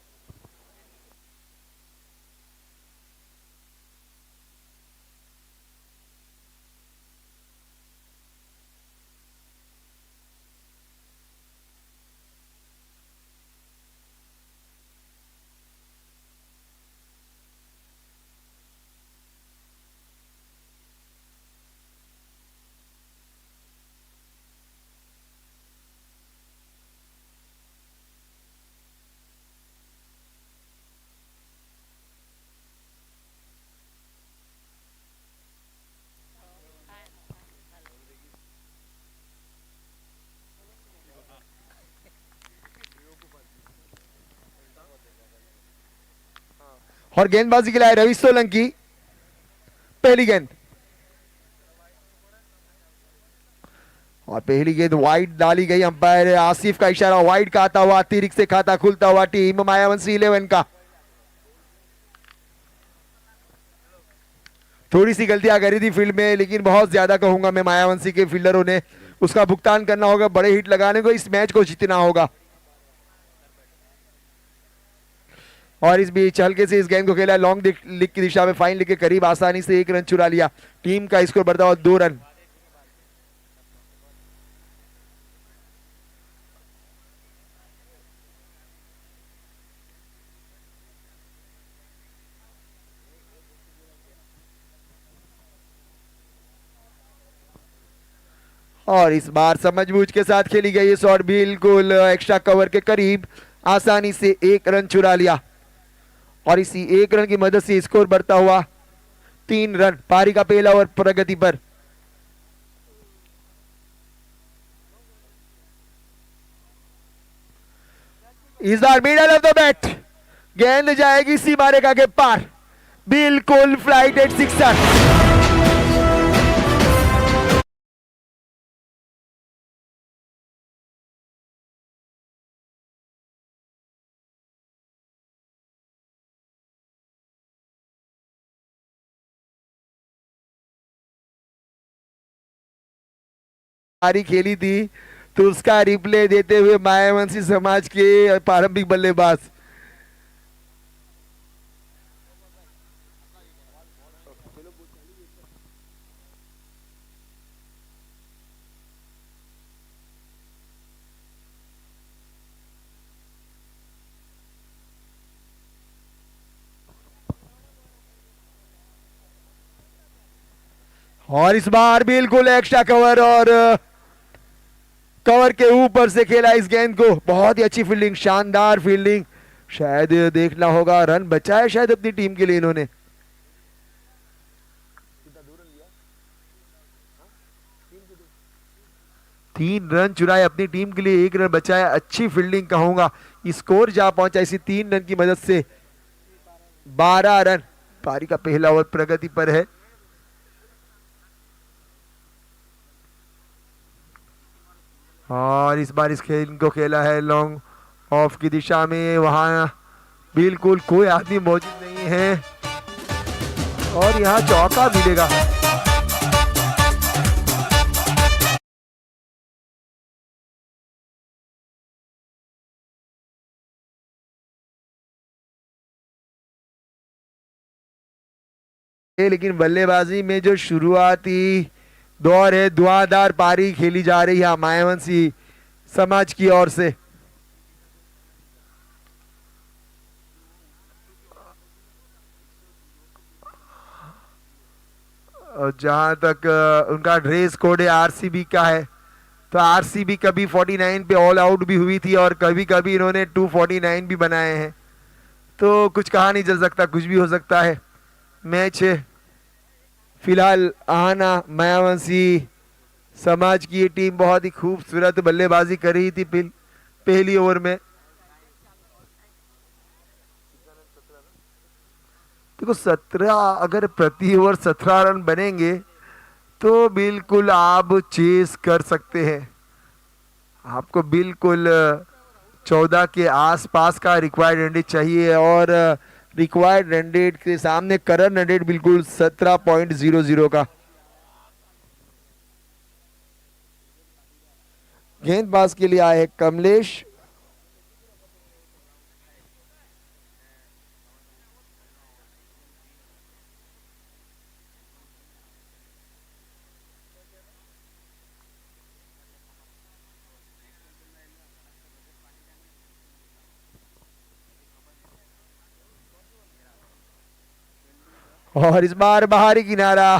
और गेंदबाजी के लिए आए रवि सोलंकी। पहली गेंद और पहली गेंद वाइड डाली गई, अंपायर आसिफ का इशारा वाइड का आता हुआ, अतिरिक्त से खाता खुलता हुआ टीम मायावंशी 11 का। थोड़ी सी गलतियां करी थी फील्ड में, लेकिन बहुत ज्यादा कहूंगा मैं मायावंशी के फील्डरों ने उसका भुगतान करना होगा। बड़े हिट लगाने को इस मैच को जीतना होगा। और इस बीच हल्के से इस गेंद को खेला लॉन्ग लिग की दिशा में, फाइन लिग के करीब, आसानी से 1 रन चुरा लिया। टीम का स्कोर बढ़ता हुआ 2 रन। और इस बार समझबूझ के साथ खेली गई ये शॉट बिल्कुल एक्स्ट्रा कवर के करीब, आसानी से 1 रन चुरा लिया। और इसी 1 रन की मदद से स्कोर बढ़ता हुआ 3 रन। पारी का पहला ओवर प्रगति पर। इस बार मिडल ऑफ द बैट, गेंद जाएगी सीमा रेखा के पार, बिल्कुल फ्लाइट एट सिक्सर। पारी खेली थी तो उसका रिप्ले देते हुए मायावंशी समाज के प्रारंभिक बल्लेबाज और इस बार बिल्कुल एक्स्ट्रा कवर और कवर के ऊपर से खेला इस गेंद को। बहुत ही अच्छी फील्डिंग, शानदार फील्डिंग। शायद देखना होगा, रन बचाए शायद अपनी टीम के लिए इन्होंने। तीन रन चुराए अपनी टीम के लिए, एक रन बचाया। अच्छी फील्डिंग कहूंगा। स्कोर जा पहुंचा इसी 3 रन की मदद से। 12 रन। पारी का पहला ओवर प्रगति पर है। और इस बार इस खेल को खेला है लॉन्ग ऑफ की दिशा में। वहां बिल्कुल कोई आदमी मौजूद नहीं है और यहां चौका मिलेगा। लेकिन बल्लेबाजी में जो शुरुआती दौर है, धुआंधार पारी खेली जा रही है मायावंशी समाज की ओर से। और जहां तक उनका ड्रेस कोड है आरसीबी का है, तो आरसीबी कभी 49 पे ऑल आउट भी हुई थी और कभी कभी इन्होंने 249 भी बनाए हैं। तो कुछ कहा नहीं चल सकता, कुछ भी हो सकता है। मैच है फिलहाल आना मायावंशी समाज की ये टीम बहुत ही खूबसूरत बल्लेबाजी कर रही थी पहली ओवर में। देखो 17, अगर प्रति ओवर 17 रन बनेंगे तो बिल्कुल आप चेस कर सकते हैं। आपको बिल्कुल 14 के आसपास का रिक्वायर्ड रन रेट चाहिए और रिक्वायर्ड रन रेट के सामने करंट रन रेट बिल्कुल 17.00 का। गेंदबाज के लिए आए हैं कमलेश। और इस बार बाहरी किनारा,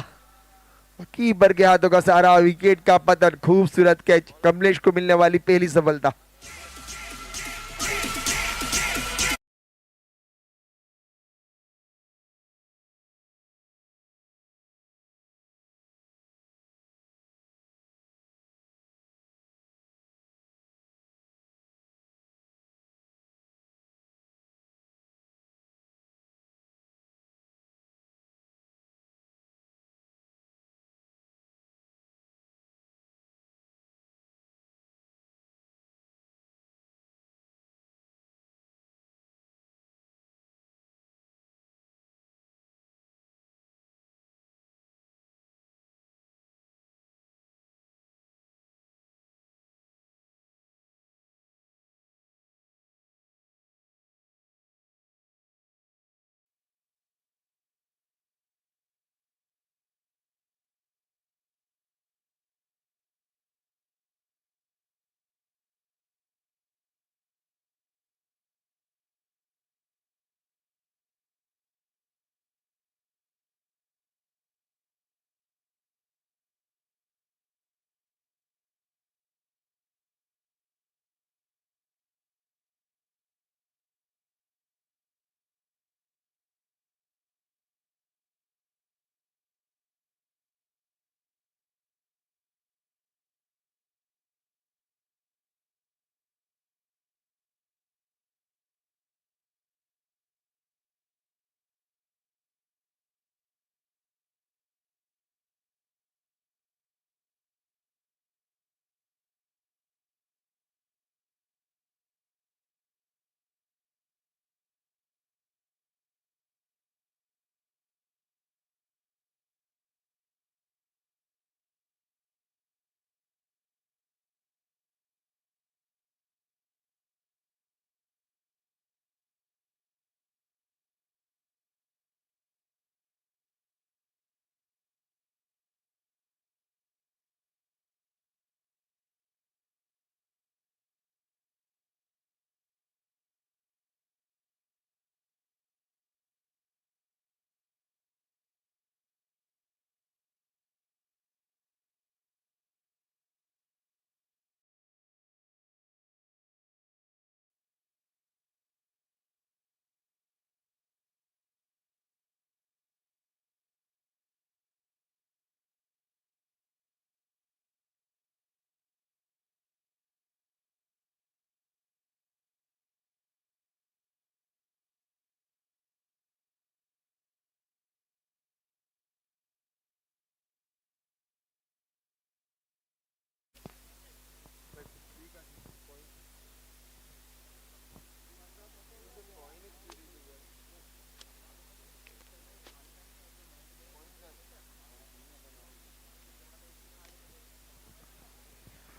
कीपर के हाथों का सारा, विकेट का पतन। खूबसूरत कैच, कमलेश को मिलने वाली पहली सफलता।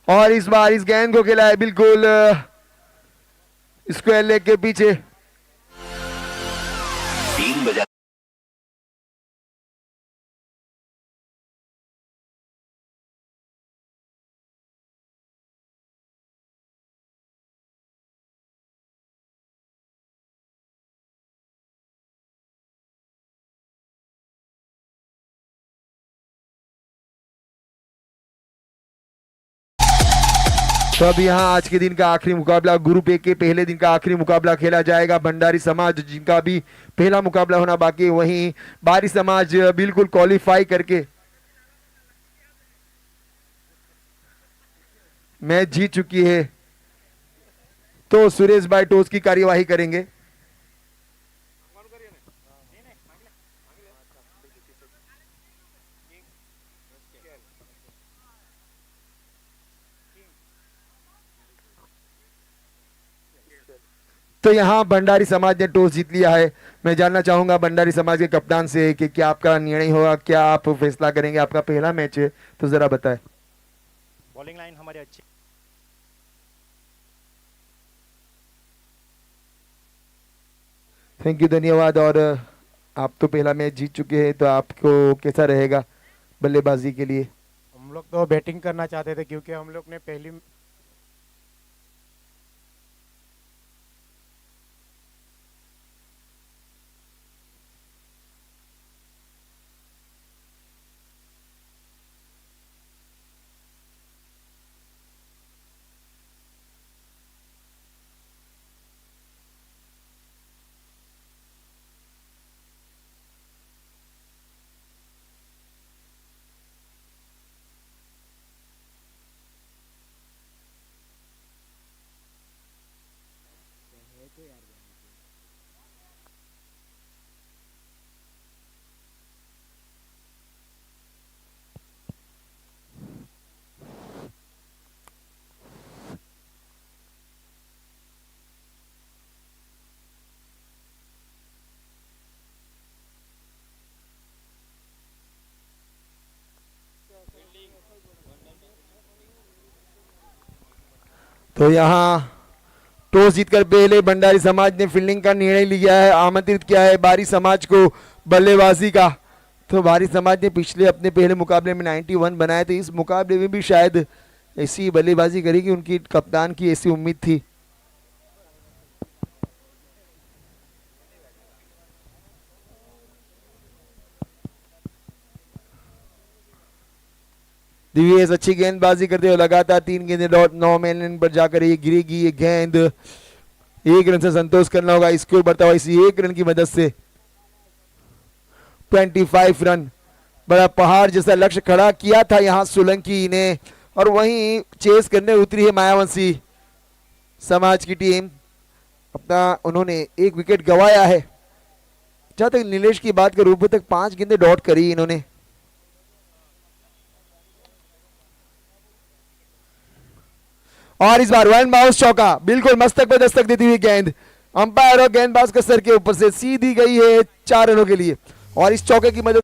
और इस बार इस गेंद को खेला है बिल्कुल स्क्वायर लेग के पीछे। तो अब यहाँ आज के दिन का आखिरी मुकाबला, ग्रुप ए के पहले दिन का आखिरी मुकाबला खेला जाएगा। भंडारी समाज जिनका भी पहला मुकाबला होना बाकी है, वहीं बारी समाज बिल्कुल क्वालिफाई करके मैच जीत चुकी है। तो सुरेश भाई टॉस की कार्यवाही करेंगे। तो यहाँ भंडारी समाज ने टॉस जीत लिया है। मैं जानना चाहूंगा भंडारी समाज के कप्तान से कि क्या आपका निर्णय होगा, क्या आप फैसला करेंगे। आपका पहला मैच है तो जरा बताएं। बॉलिंग लाइन हमारी अच्छी। थैंक यू, धन्यवाद। और आप तो पहला मैच जीत चुके हैं, तो आपको कैसा रहेगा बल्लेबाजी के लिए? हम लोग तो बैटिंग करना चाहते थे क्योंकि हम लोग ने पहली तो यहाँ टॉस जीतकर पहले भंडारी समाज ने फील्डिंग का निर्णय लिया है, आमंत्रित किया है बारी समाज को बल्लेबाजी का। तो बारी समाज ने पिछले अपने पहले मुकाबले में 91 बनाए थे, इस मुकाबले में भी शायद ऐसी बल्लेबाजी करेगी, उनकी कप्तान की ऐसी उम्मीद थी। दिव्येश अच्छी गेंदबाजी करते हुए लगातार 3 गेंदें डॉट 9 मेन पर जाकर ये गिरेगी। ये गेंद 1 रन से संतोष करना होगा। स्कोर बढ़ता हुआ इसी 1 रन की मदद से 25 रन। बड़ा पहाड़ जैसा लक्ष्य खड़ा किया था यहाँ सोलंकी ने, और वहीं चेस करने उतरी है मायावंशी समाज की टीम। अपना उन्होंने 1 विकेट गंवाया है। जहां तक नीलेश की बात करूं, अब तक 5 गेंदें डॉट करी इन्होंने। और इस बार वन बाउंस चौका, बिल्कुल मस्तक पर दस्तक देती हुई गेंद अंपायर और गेंदबाज के सर के ऊपर से सीधी गई है 4 रनों के लिए। और इस चौके की मदद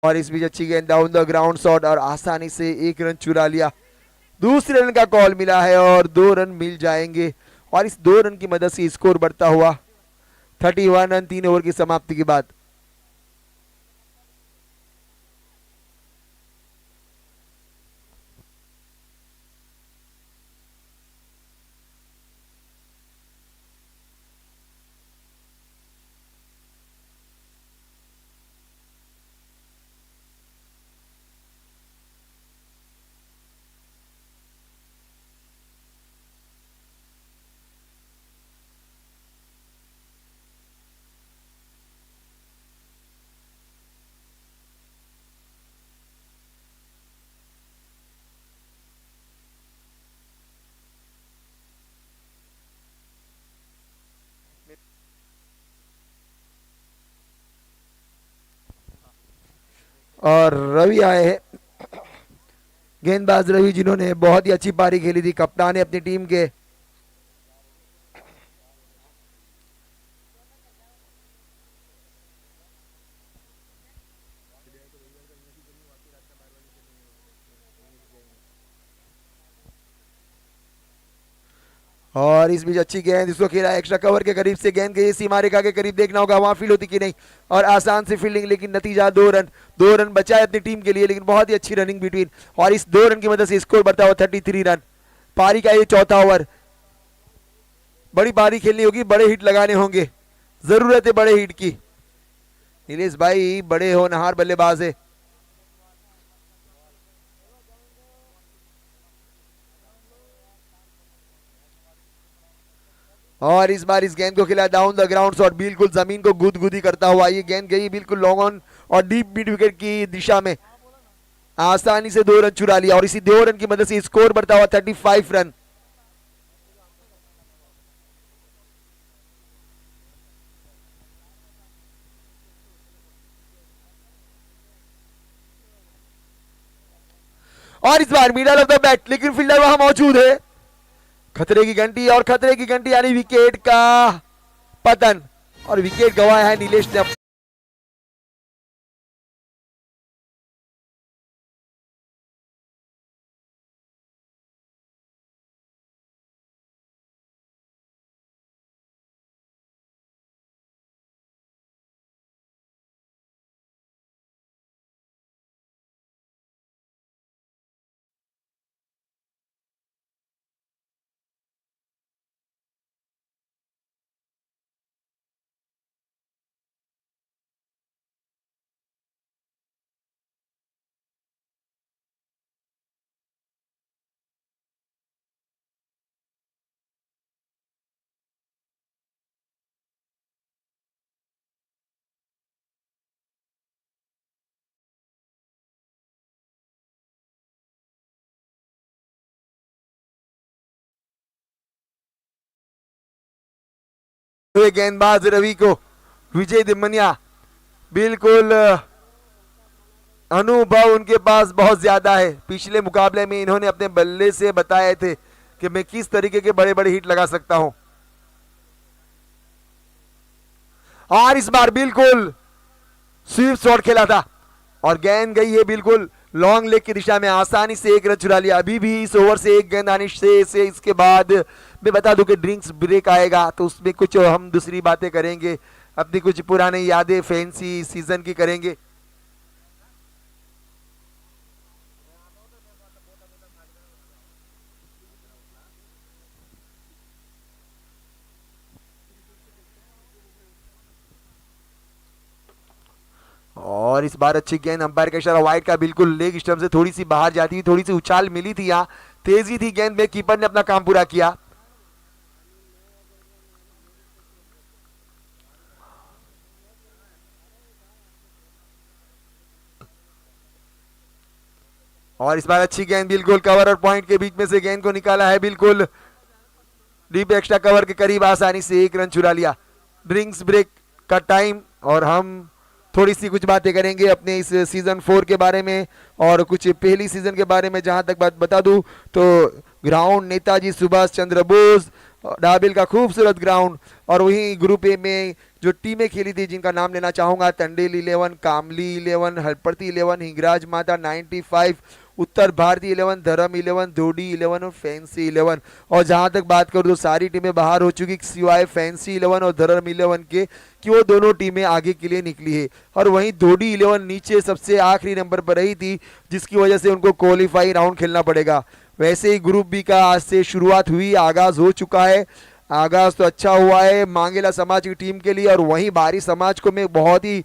और इस बीच अच्छी गेंद डाउन द ग्राउंड शॉट और आसानी से 1 रन चुरा लिया। दूसरे रन का कॉल मिला है और 2 रन मिल जाएंगे, और इस 2 रन की मदद से स्कोर बढ़ता हुआ 31 रन 3 ओवर की समाप्ति के बाद। और रवि आए हैं, गेंदबाज रवि, जिन्होंने बहुत ही अच्छी पारी खेली थी, कप्तान है अपनी टीम के। और इस बीच अच्छी गेंद, इसको खेला एक्स्ट्रा कवर के करीब से, गेंद गई सीमा रेखा के करीब, देखना होगा वहां फील्ड होती कि नहीं। और आसान से फील्डिंग, लेकिन नतीजा 2 रन बचाए अपनी टीम के लिए, लेकिन बहुत ही अच्छी रनिंग बिटवीन, और इस 2 रन की मदद से स्कोर बढ़ता हुआ 33 रन। पारी का ये चौथा ओवर, बड़ी पारी खेलनी होगी, बड़े हिट लगाने होंगे, जरूरत है बड़े हिट की। नीलेश भाई बड़े होनहार बल्लेबाज है। और इस बार इस गेंद को खिला डाउन द ग्राउंड शॉट, बिल्कुल जमीन को गुदगुदी करता हुआ, ये गेंद गई बिल्कुल लॉन्ग ऑन और डीप मिड विकेट की दिशा में, आसानी से 2 रन चुरा लिया, और इसी 2 रन की मदद से स्कोर बढ़ता हुआ 35 रन। और इस बार मिडल ऑफ द बैट, लेकिन फील्डर वहां मौजूद है। खतरे की घंटी, और खतरे की घंटी यानी विकेट का पतन, और विकेट गंवाया है नीलेश ने। गेंदबाज रवि को विजय दिमनिया, बिल्कुल अनुभव उनके पास बहुत ज्यादा है। पिछले मुकाबले में इन्होंने अपने बल्ले से बताए थे कि मैं किस तरीके के बड़े बड़े हिट लगा सकता हूं, और इस बार बिल्कुल स्वीप शॉट खेला था, और गेंद गई है बिल्कुल लॉन्ग लेग की दिशा में, आसानी से 1 रन चुरा लिया। अभी भी इस ओवर से एक गेंद आने से इसके बाद मैं बता दूं कि ड्रिंक्स ब्रेक आएगा, तो उसमें कुछ हम दूसरी बातें करेंगे, अपनी कुछ पुरानी यादें फैंसी सीजन की करेंगे। और इस बार अच्छी गेंद, अंपायर का इशारा वाइड का, बिल्कुल लेग स्टंप से थोड़ी सी बाहर जाती हुई, थोड़ी सी उछाल मिली थी, यहाँ तेजी थी गेंद में, कीपर ने अपना काम पूरा किया। और इस बार अच्छी गेंद, बिल्कुल कवर और पॉइंट के बीच में से गेंद को निकाला है, बिल्कुल डीप एक्स्ट्रा कवर के करीब, आसानी से 1 रन चुरा लिया। ड्रिंक्स ब्रेक का टाइम, और हम थोड़ी सी कुछ बातें करेंगे अपने इस सीजन 4 के बारे में, और कुछ पहली सीजन के बारे में। जहां तक बात बता दूं तो ग्राउंड नेताजी सुभाष चंद्र बोस डाबिल का खूबसूरत ग्राउंड, और वहीं ग्रुप ए में जो टीमें खेली थी जिनका नाम लेना चाहूंगा, तंडेल 11, कामली 11, हलपति 11, हिंगराज माता 95, उत्तर भारती 11, धर्म 11, धोडी 11 और फैंसी 11। और जहां तक बात करूं तो सारी टीमें बाहर हो चुकी सिवाय फैंसी 11 और धर्म 11 के, कि वो दोनों टीमें आगे के लिए निकली है, और वहीं धोडी 11 नीचे सबसे आखिरी नंबर पर रही थी, जिसकी वजह से उनको क्वालिफाई राउंड खेलना पड़ेगा। वैसे ही ग्रुप बी का आज से शुरुआत हुई, आगाज हो चुका है, आगाज तो अच्छा हुआ है मांगेला समाज की टीम के लिए, और वहीं बारी समाज को मैं बहुत ही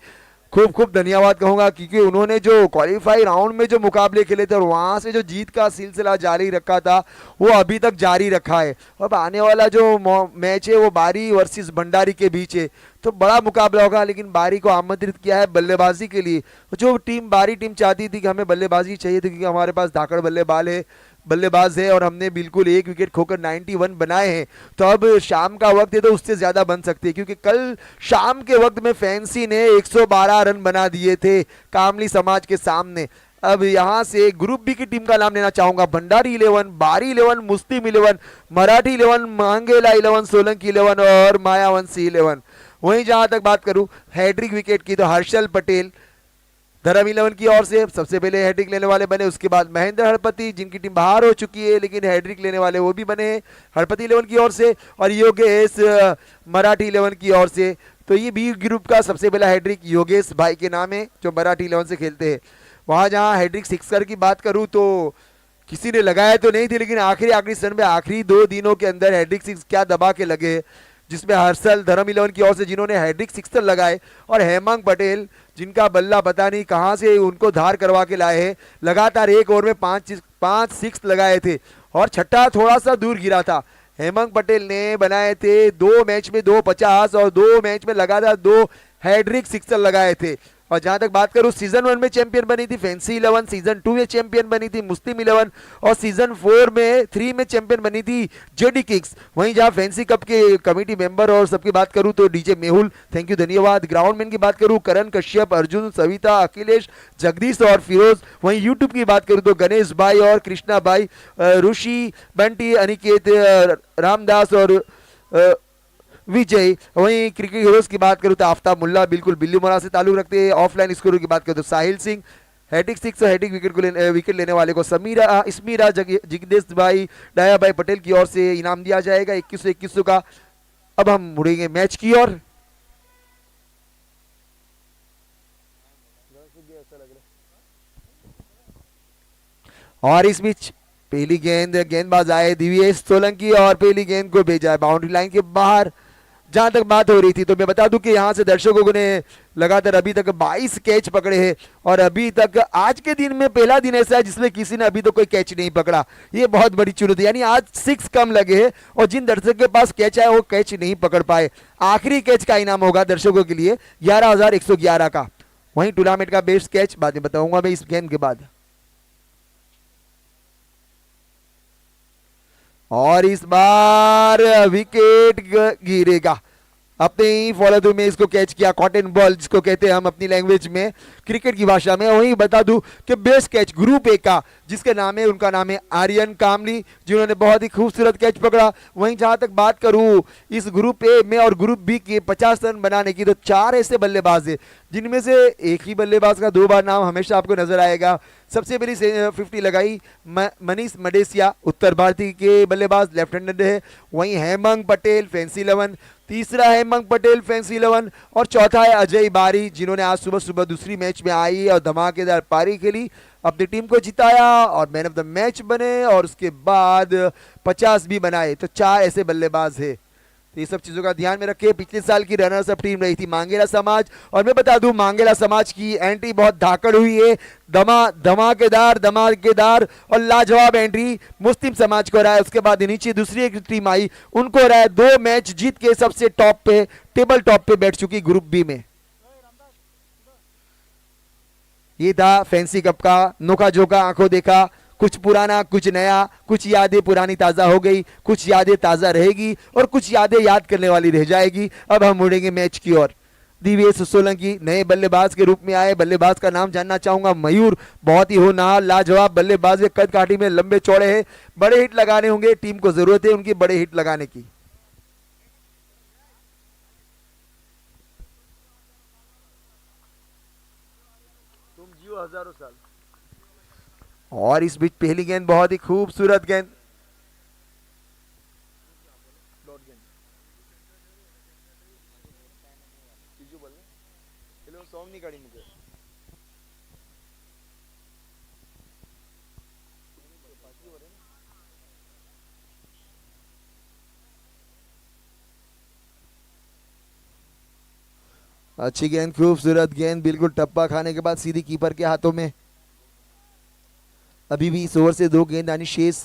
खूब धन्यवाद कहूंगा, क्योंकि उन्होंने जो क्वालिफाई राउंड में जो मुकाबले खेले थे और वहां से जो जीत का सिलसिला जारी रखा था वो अभी तक जारी रखा है। अब आने वाला जो मैच है वो बारी वर्सेस भंडारी के बीच है, तो बड़ा मुकाबला होगा, लेकिन बारी को आमंत्रित किया है बल्लेबाजी के लिए। जो टीम बारी टीम चाहती थी कि हमें बल्लेबाजी चाहिए थी, क्योंकि हमारे पास धाकड़ बल्लेबाज है, बल्लेबाज है और हमने बिल्कुल एक विकेट खोकर 91 बनाए हैं। तो अब शाम का वक्त है तो उससे ज्यादा बन सकते हैं, क्योंकि कल शाम के वक्त में फैंसी ने 112 रन बना दिए थे कामली समाज के सामने। अब यहां से ग्रुप बी की टीम का नाम लेना चाहूंगा। भंडारी 11, बारी 11, मुस्लिम 11, मराठी 11, मांगेला 11, सोलंकी 11 और मायावंशी 11। वहीं जहां तक बात करूं हैट्रिक विकेट की तो हर्षल पटेल धर्म 11 की ओर से सबसे पहले हैट्रिक लेने वाले बने। उसके बाद महेंद्र हरपति, जिनकी टीम बाहर हो चुकी है लेकिन हैट्रिक लेने वाले वो भी बने हैं हरपति 11 की ओर से, और योगेश मराठी 11 की ओर से। तो ये बी ग्रुप का सबसे पहला हैट्रिक योगेश भाई के नाम है जो मराठी 11 से खेलते हैं। वहां जहां हैट्रिक सिक्सर की बात करूं तो किसी ने लगाया तो नहीं थी, लेकिन आखिरी क्षण में आखिरी 2 दिनों के अंदर हैट्रिक सिक्स क्या दबा के लगे, जिसमें हर्षल धर्म 11 की ओर से जिन्होंने हैट्रिक सिक्सर लगाए, और हेमंग पटेल जिनका बल्ला पता नहीं कहां से उनको धार करवा के लाए हैं। लगातार एक ओवर में 5 सिक्स लगाए थे और छठा थोड़ा सा दूर गिरा था। हेमंग पटेल ने बनाए थे 2 मैच में 250 और 2 मैच में लगातार 2 हैट्रिक सिक्सर लगाए थे। और जहां तक बात करूं सीजन 1 में चैंपियन बनी थी फैंसी 11, सीजन 2 में चैंपियन बनी थी मुस्लिम 11 और सीजन 3 में चैंपियन बनी थी जेडी किंग्स। वहीं जहां फैंसी कप के कमेटी मेंबर और सबकी बात करूं तो डीजे मेहुल, थैंक यू धन्यवाद। ग्राउंडमैन की बात करूं करण कश्यप, अर्जुन, सविता, अखिलेश, जगदीश और फिरोज। वहीं यूट्यूब की बात करूं तो गणेश भाई और कृष्णा भाई, ऋषि, बंटी, अनिकेत, रामदास और विजय। वहीं क्रिकेट हीरोज की बात करूं तो आफ्ताब मुल्ला बिल्कुल बिल्ली मोरा से ताल्लुक रखते हैं। ऑफलाइन स्कोर की बात करूं तो साहिल सिंह हैट्रिक सिक्स और हैट्रिक विकेट लेने वाले को इस्मीरा जगदेश भाई डाया भाई पटेल की ओर से इनाम दिया जाएगा 2100 का। अब हम मुड़ेंगे मैच की ओर। और इस बीच पहली गेंदबाज आए दिव्येश सोलंकी और पहली गेंद को भेजा है बाउंड्री लाइन के बाहर। जहां तक बात हो रही थी तो मैं बता दूं कि यहां से दर्शकों ने लगातार अभी तक 22 कैच पकड़े हैं और अभी तक आज के दिन में पहला दिन ऐसा है जिसमें किसी ने अभी तो कोई कैच नहीं पकड़ा। ये बहुत बड़ी चुनौती, यानी आज 6 कम लगे हैं और जिन दर्शक के पास कैच आए वो कैच नहीं पकड़ पाए। आखिरी कैच का इनाम होगा दर्शकों के लिए 11,111 का। वहीं टूर्नामेंट का बेस्ट कैच बाद में बताऊंगा मैं इस गेम के बाद। और इस बार विकेट गिरेगा। अपने ही फॉलो थ्रू में इसको कैच किया, कॉटन बॉल जिसको कहते हैं हम अपनी लैंग्वेज में क्रिकेट की भाषा में। वहीं बता दूं कि बेस्ट कैच ग्रुप ए का जिसके नाम है उनका नाम है आर्यन कामली, जिन्होंने बहुत ही खूबसूरत कैच पकड़ा। वहीं जहां तक बात करूं इस ग्रुप ए में और ग्रुप बी के 50 रन बनाने की तो 4 ऐसे बल्लेबाज है जिनमें से एक ही बल्लेबाज का 2 बार नाम हमेशा आपको नजर आएगा। सबसे पहली 50 लगाई मनीष मडेसिया, उत्तर भारतीय के बल्लेबाज, लेफ्ट हैंडेड है। वहीं हेमंग पटेल फैंसी 11, तीसरा हेमंग पटेल फैंसी 11 और चौथा है अजय बारी, जिन्होंने आज सुबह दूसरी मैच में आई और धमाकेदार पारी खेली, अपनी टीम को जिताया और मैन ऑफ द मैच बने और उसके बाद 50 भी बनाए। तो 4 ऐसे बल्लेबाज है। तो ये सब चीजों का ध्यान में रखिए। पिछले साल की रनर्स अप टीम रही थी मांगेला समाज, और मैं बता दूं मांगेला समाज की एंट्री बहुत धाकड़ हुई है। धमाकेदार और लाजवाब एंट्री मुस्लिम समाज को रहा है। उसके बाद नीचे दूसरी एक टीम आई, उनको रहा है 2 मैच जीत के सबसे टॉप पे, टेबल टॉप पे बैठ चुकी ग्रुप बी में। ये था फैंसी कप का नोका जोका आंखों देखा, कुछ पुराना कुछ नया, कुछ यादें पुरानी ताजा हो गई, कुछ यादें ताजा रहेगी और कुछ यादें याद करने वाली रह जाएगी। अब हम मुड़ेंगे मैच की ओर। दिव्येश सोलंकी नए बल्लेबाज के रूप में आए। बल्लेबाज का नाम जानना चाहूंगा मयूर, बहुत ही होनहार लाजवाब बल्लेबाज है, कद काठी में लंबे चौड़े हैं, बड़े हिट लगाने होंगे, टीम को जरूरत है उनकी बड़े हिट लगाने की। तुम जियो हजारों साल। और इस बीच पहली गेंद बहुत ही खूबसूरत गेंद, अच्छी गेंद, खूबसूरत गेंद, बिल्कुल टप्पा खाने के बाद सीधी कीपर के हाथों में। अभी भी इस ओवर से 2 गेंद आनी शेष।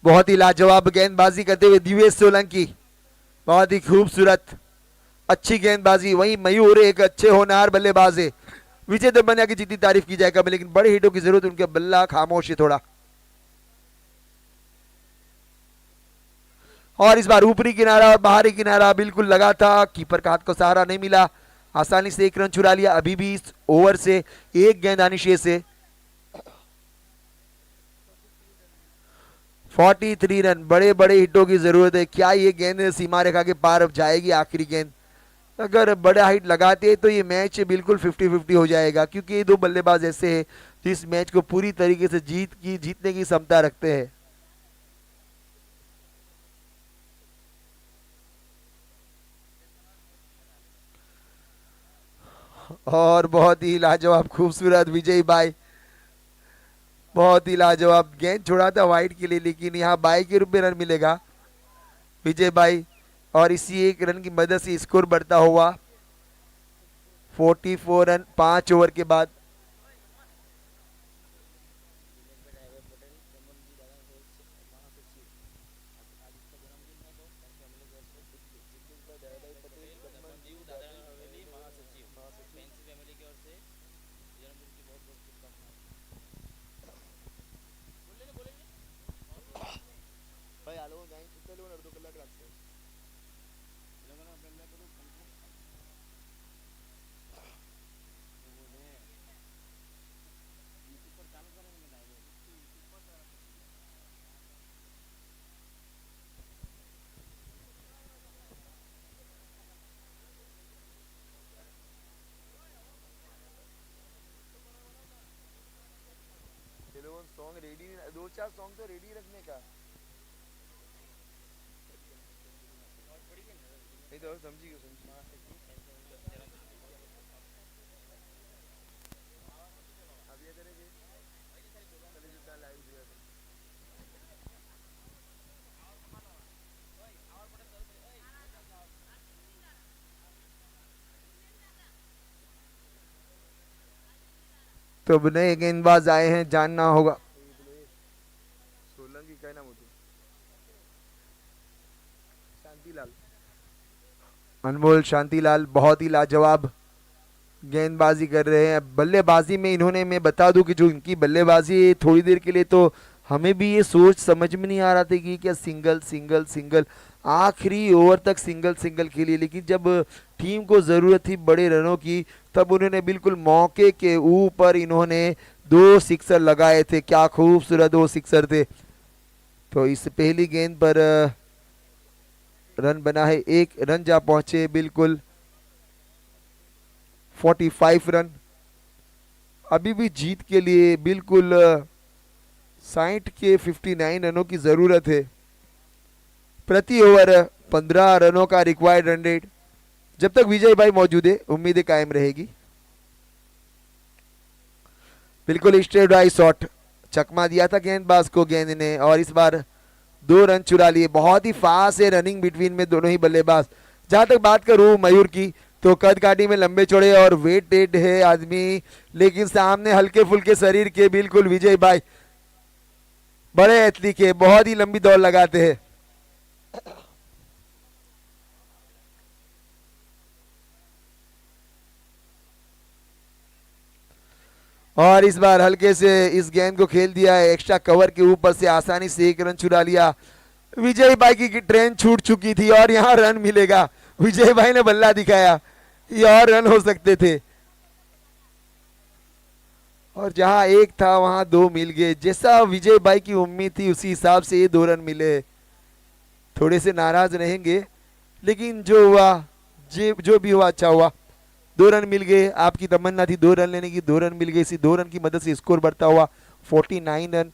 बहुत ही लाजवाब गेंदबाजी करते हुए दिव्येश सोलंकी, बहुत ही खूबसूरत अच्छी गेंदबाजी। वहीं मयूर एक अच्छे होनहार बल्लेबाज है, विजय दमनिया की जितनी तारीफ की जाए कम है, लेकिन बड़े हिटों की जरूरत, उनके बल्ला खामोश है थोड़ा। और इस बार ऊपरी किनारा और बाहरी किनारा बिल्कुल लगा था, कीपर का हाथ को सहारा नहीं मिला, आसानी से 1 रन चुरा लिया। अभी भी इस ओवर से 1 गेंद आनी शेष है। 43 रन, बड़े बड़े हिटों की जरूरत है। क्या ये गेंद सीमा रेखा के पार जाएगी आखिरी गेंद? अगर बड़ा हाइट लगाते हैं तो ये मैच बिल्कुल 50-50 हो जाएगा, क्योंकि ये दो बल्लेबाज ऐसे हैं जो इस मैच को पूरी तरीके से जीतने की क्षमता रखते हैं। और बहुत ही लाजवाब खूबसूरत विजय भाई, बहुत ही लाजवाब गेंद छोड़ा था वाइड के लिए, लेकिन यहाँ बाई के रूप में रन मिलेगा विजय भाई, और इसी 1 रन की मदद से स्कोर बढ़ता हुआ 44 रन 5 ओवर के बाद। सॉन्ग रेडी, 2-4 सॉन्ग तो रेडी रखने का नहीं तो समझी तो नए गेंदबाज आए हैं, जानना होगा। सोलंकी क्या नाम होता? शांतिलाल, अनमोल शांतिलाल बहुत ही लाजवाब गेंदबाजी कर रहे हैं। बल्लेबाजी में इन्होंने, मैं बता दूं कि जो इनकी बल्लेबाजी है, थोड़ी देर के लिए तो हमें भी ये सोच समझ में नहीं आ रहा था कि क्या सिंगल सिंगल सिंगल, आखिरी ओवर तक सिंगल सिंगल खेली, लेकिन जब टीम को जरूरत थी बड़े रनों की तब उन्होंने बिल्कुल मौके के ऊपर इन्होंने 2 सिक्सर लगाए थे। क्या खूबसूरत 2 सिक्सर थे। तो इस पहली गेंद पर रन बना है, 1 रन जा पहुंचे, बिल्कुल 45 रन। अभी भी जीत के लिए बिल्कुल 60 के 59 रनों की जरूरत है। प्रति ओवर 15 रनों का रिक्वायर्ड रन रेट। जब तक विजय भाई मौजूद है उम्मीदें कायम रहेगी। बिल्कुल स्ट्रेट ड्राई शॉट, चकमा दिया था गेंदबाज को गेंद ने, और इस बार 2 रन चुरा लिए। बहुत ही फास्ट है रनिंग बिटवीन में दोनों ही बल्लेबाज। जहां तक बात करूं मयूर की, तो कद काठी में लंबे चौड़े और वेटेड है आदमी, लेकिन सामने हल्के फुल्के शरीर के बिल्कुल विजय भाई बड़े एथलीट है, बहुत ही लंबी दौड़ लगाते हैं। और इस बार हल्के से इस गेंद को खेल दिया है, एक्स्ट्रा कवर के ऊपर से आसानी से 1 रन चुरा लिया। विजय भाई की ट्रेन छूट चुकी थी और यहां रन मिलेगा। विजय भाई ने बल्ला दिखाया, ये और रन हो सकते थे, और जहां 1 था वहां 2 मिल गए। जैसा विजय भाई की उम्मीद थी उसी हिसाब से ये 2 रन मिले। थोड़े से नाराज रहेंगे, लेकिन जो हुआ, जो भी हुआ अच्छा हुआ। 2 रन मिल गए, आपकी तमन्ना थी 2 रन लेने की, 2 रन मिल गए। इसी 2 रन की मदद से स्कोर बढ़ता हुआ 49 रन।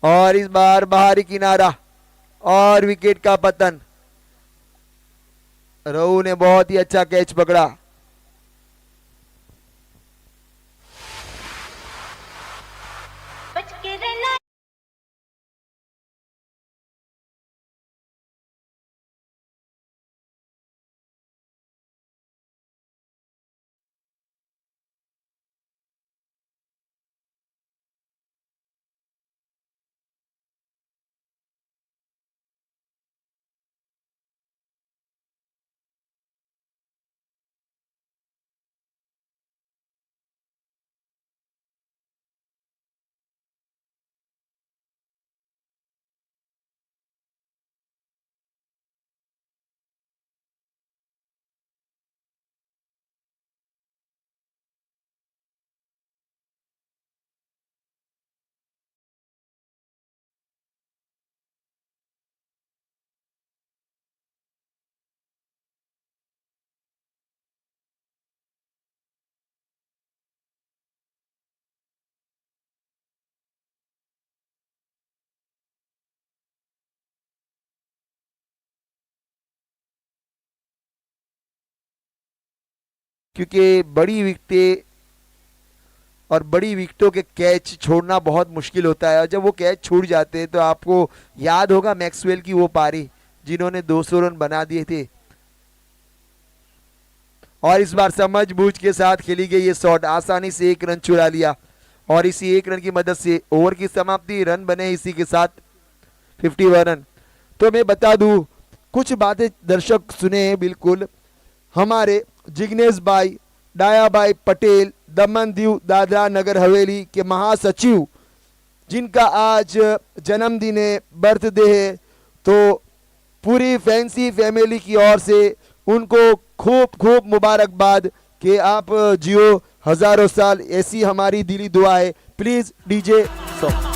और इस बार बाहरी किनारा और विकेट का पतन। रहू ने बहुत ही अच्छा कैच पकड़ा। क्योंकि बड़ी विकेटें और बड़ी विकेटों के कैच छोड़ना बहुत मुश्किल होता है, और जब वो कैच छूट जाते हैं तो आपको याद होगा मैक्सवेल की वो पारी जिन्होंने 200 रन बना दिए थे, और इस बार समझ बूझ के साथ खेली गई ये शॉट, आसानी से 1 रन चुरा लिया और इसी 1 रन की मदद से ओवर की समाप्ति, रन बने इसी के साथ 51 रन। तो मैं बता दूं, कुछ बातें दर्शक सुने हैं बिल्कुल, हमारे जिग्नेश भाई डाया भाई पटेल दमन दीव दादरा नगर हवेली के महासचिव, जिनका आज जन्मदिन है, बर्थडे है, तो पूरी फैंसी फैमिली की ओर से उनको खूब खूब मुबारकबाद कि आप जियो हजारों साल, ऐसी हमारी दिली दुआ है। Please DJ song.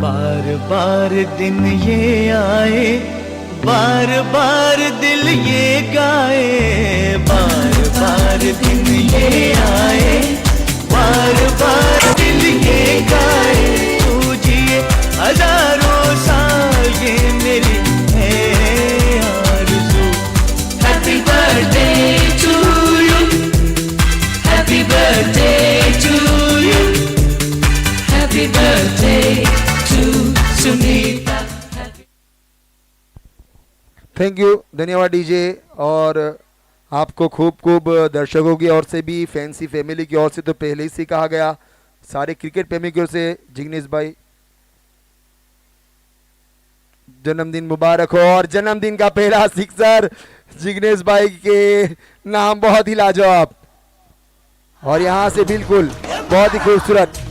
बार बार दिन ये आए, बार बार दिल ये गाए, बार बार दिन ये आए, बार बार दिल ये गाए, तू जिए हजारों साल, ये मेरी है आरज़ू। Happy birthday to you, happy birthday to you, happy birthday to Sunita. Thank you, धन्यवाद डीजे। और आपको खूब खूब दर्शकों की ओर से भी, फैंसी फैमिली की ओर से तो पहले ही से कहा गया, सारे क्रिकेट प्रेमी की ओर से जिग्नेश भाई जन्मदिन मुबारक हो। और जन्मदिन का पहला सिक्सर जिग्नेश भाई के नाम, बहुत ही लाजवाब, और यहां से बिल्कुल बहुत ही खूबसूरत।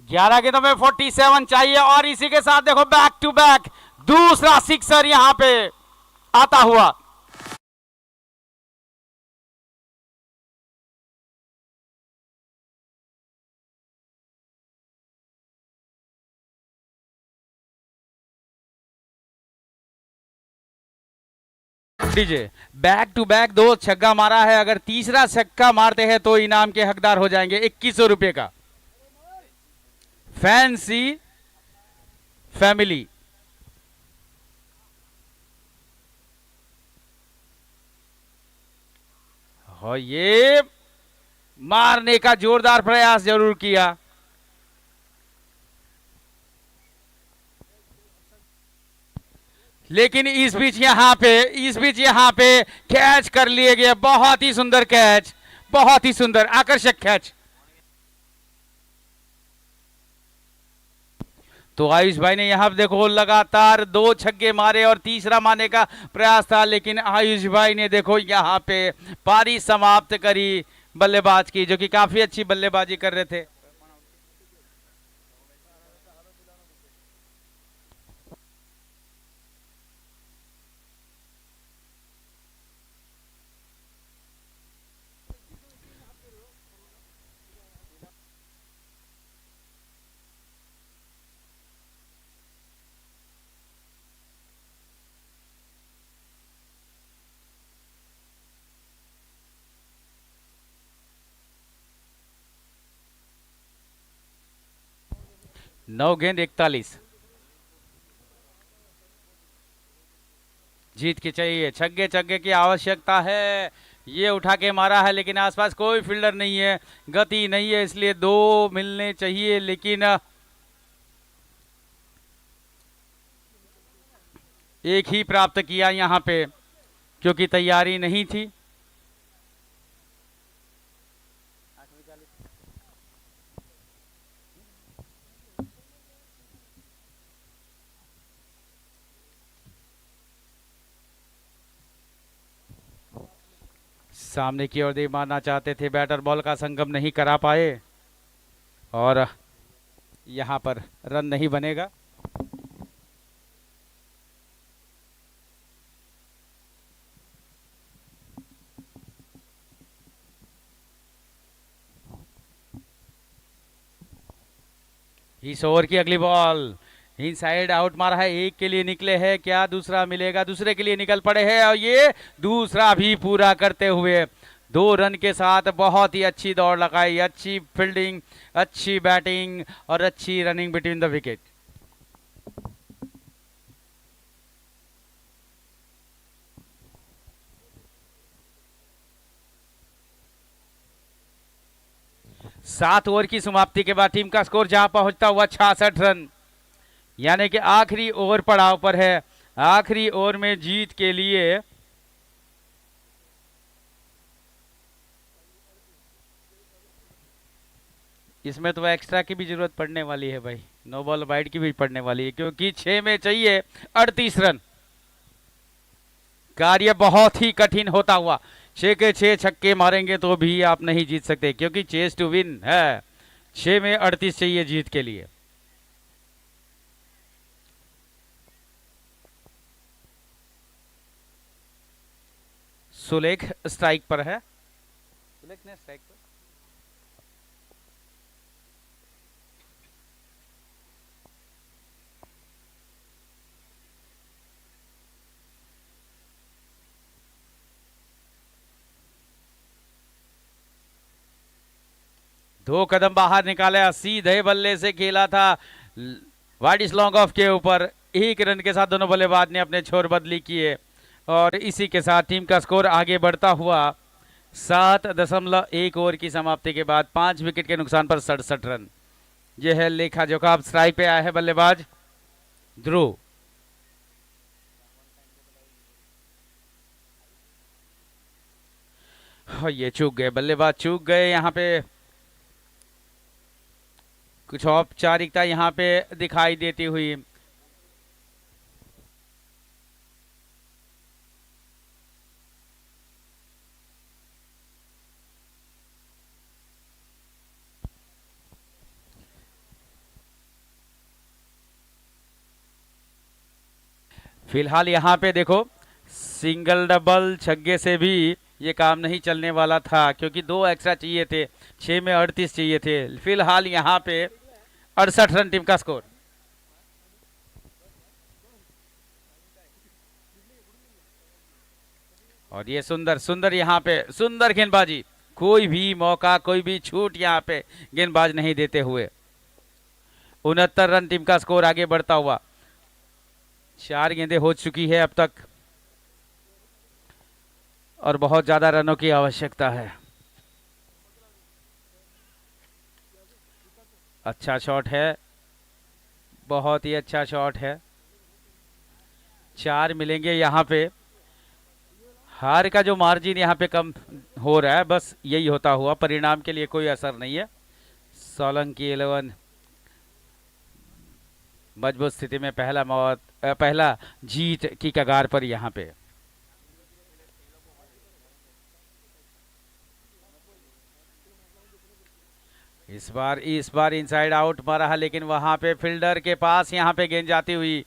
ग्यारह गेंदों में 47 चाहिए, और इसी के साथ देखो बैक टू बैक दूसरा सिक्सर यहां पे आता हुआ। डीजे बैक टू बैक 2 छक्का मारा है, अगर तीसरा छक्का मारते हैं तो इनाम के हकदार हो जाएंगे 2100 रुपए का। फैंसी फैमिली और ये मारने का जोरदार प्रयास जरूर किया, लेकिन इस बीच यहां पे कैच कर लिए गए। बहुत ही सुंदर कैच, बहुत ही सुंदर आकर्षक कैच। तो आयुष भाई ने यहां देखो लगातार 2 छक्के मारे और तीसरा मारने का प्रयास था, लेकिन आयुष भाई ने देखो यहां पे पारी समाप्त करी बल्लेबाज की, जो कि काफी अच्छी बल्लेबाजी कर रहे थे। नौ गेंद 41 जीत के चाहिए, छक्के की आवश्यकता है। ये उठा के मारा है, लेकिन आसपास कोई फील्डर नहीं है, गति नहीं है, इसलिए 2 मिलने चाहिए, लेकिन एक ही प्राप्त किया यहां पे, क्योंकि तैयारी नहीं थी। सामने की ओर दे मारना चाहते थे, बैटर बॉल का संगम नहीं करा पाए और यहां पर रन नहीं बनेगा। इस ओवर की अगली बॉल इनसाइड आउट मारा है, एक के लिए निकले हैं, क्या दूसरा मिलेगा, दूसरे के लिए निकल पड़े हैं और ये दूसरा भी पूरा करते हुए 2 रन के साथ बहुत ही अच्छी दौड़ लगाई, अच्छी फील्डिंग, अच्छी बैटिंग और अच्छी रनिंग बिटवीन द विकेट। सात ओवर की समाप्ति के बाद टीम का स्कोर जहां पहुंचता हुआ 66 रन, यानी कि आखिरी ओवर पड़ाव पर है। आखिरी ओवर में जीत के लिए इसमें तो एक्स्ट्रा की भी जरूरत पड़ने वाली है भाई, नो बॉल वाइड की भी पड़ने वाली है, क्योंकि 6 में चाहिए 38 रन। कार्य बहुत ही कठिन होता हुआ, 6 के 6 छक्के मारेंगे तो भी आप नहीं जीत सकते, क्योंकि चेस टू विन है, 6 में 38 चाहिए जीत के लिए। सुलेख स्ट्राइक पर है, सुलेख ने स्ट्राइक पर दो कदम बाहर निकाला, सीधे बल्ले से खेला था वाइड इज लॉन्ग ऑफ के ऊपर। 1 रन के साथ दोनों बल्लेबाज ने अपने छोर बदली किए और इसी के साथ टीम का स्कोर आगे बढ़ता हुआ 7.1 ओवर की समाप्ति के बाद 5 विकेट के नुकसान पर 67 रन। यह है लेखा जोखा। अब स्ट्राइक पे आया है बल्लेबाज ध्रुव। ये चूक गए, बल्लेबाज चूक गए। यहाँ पे कुछ औपचारिकता यहाँ पे दिखाई देती हुई। फिलहाल यहाँ पे देखो, सिंगल डबल छक्के से भी ये काम नहीं चलने वाला था, क्योंकि 2 एक्स्ट्रा चाहिए थे, 6 में 38 चाहिए थे। फिलहाल यहाँ पे 68 रन टीम का स्कोर। और ये सुंदर सुंदर यहाँ पे सुंदर गेंदबाजी, कोई भी मौका, कोई भी छूट यहाँ पे गेंदबाज नहीं देते हुए। 69 रन टीम का स्कोर आगे बढ़ता हुआ। 4 गेंदें हो चुकी है अब तक और बहुत ज्यादा रनों की आवश्यकता है। अच्छा शॉट है, बहुत ही अच्छा शॉट है। 4 मिलेंगे यहाँ पे। हार का जो मार्जिन यहाँ पे कम हो रहा है, बस यही होता हुआ, परिणाम के लिए कोई असर नहीं है। सोलंकी 11 मजबूत स्थिति में पहला जीत की कगार पर यहाँ पे। इस बार इनसाइड आउट मारा है, लेकिन वहां पे फील्डर के पास यहाँ पे गेंद जाती हुई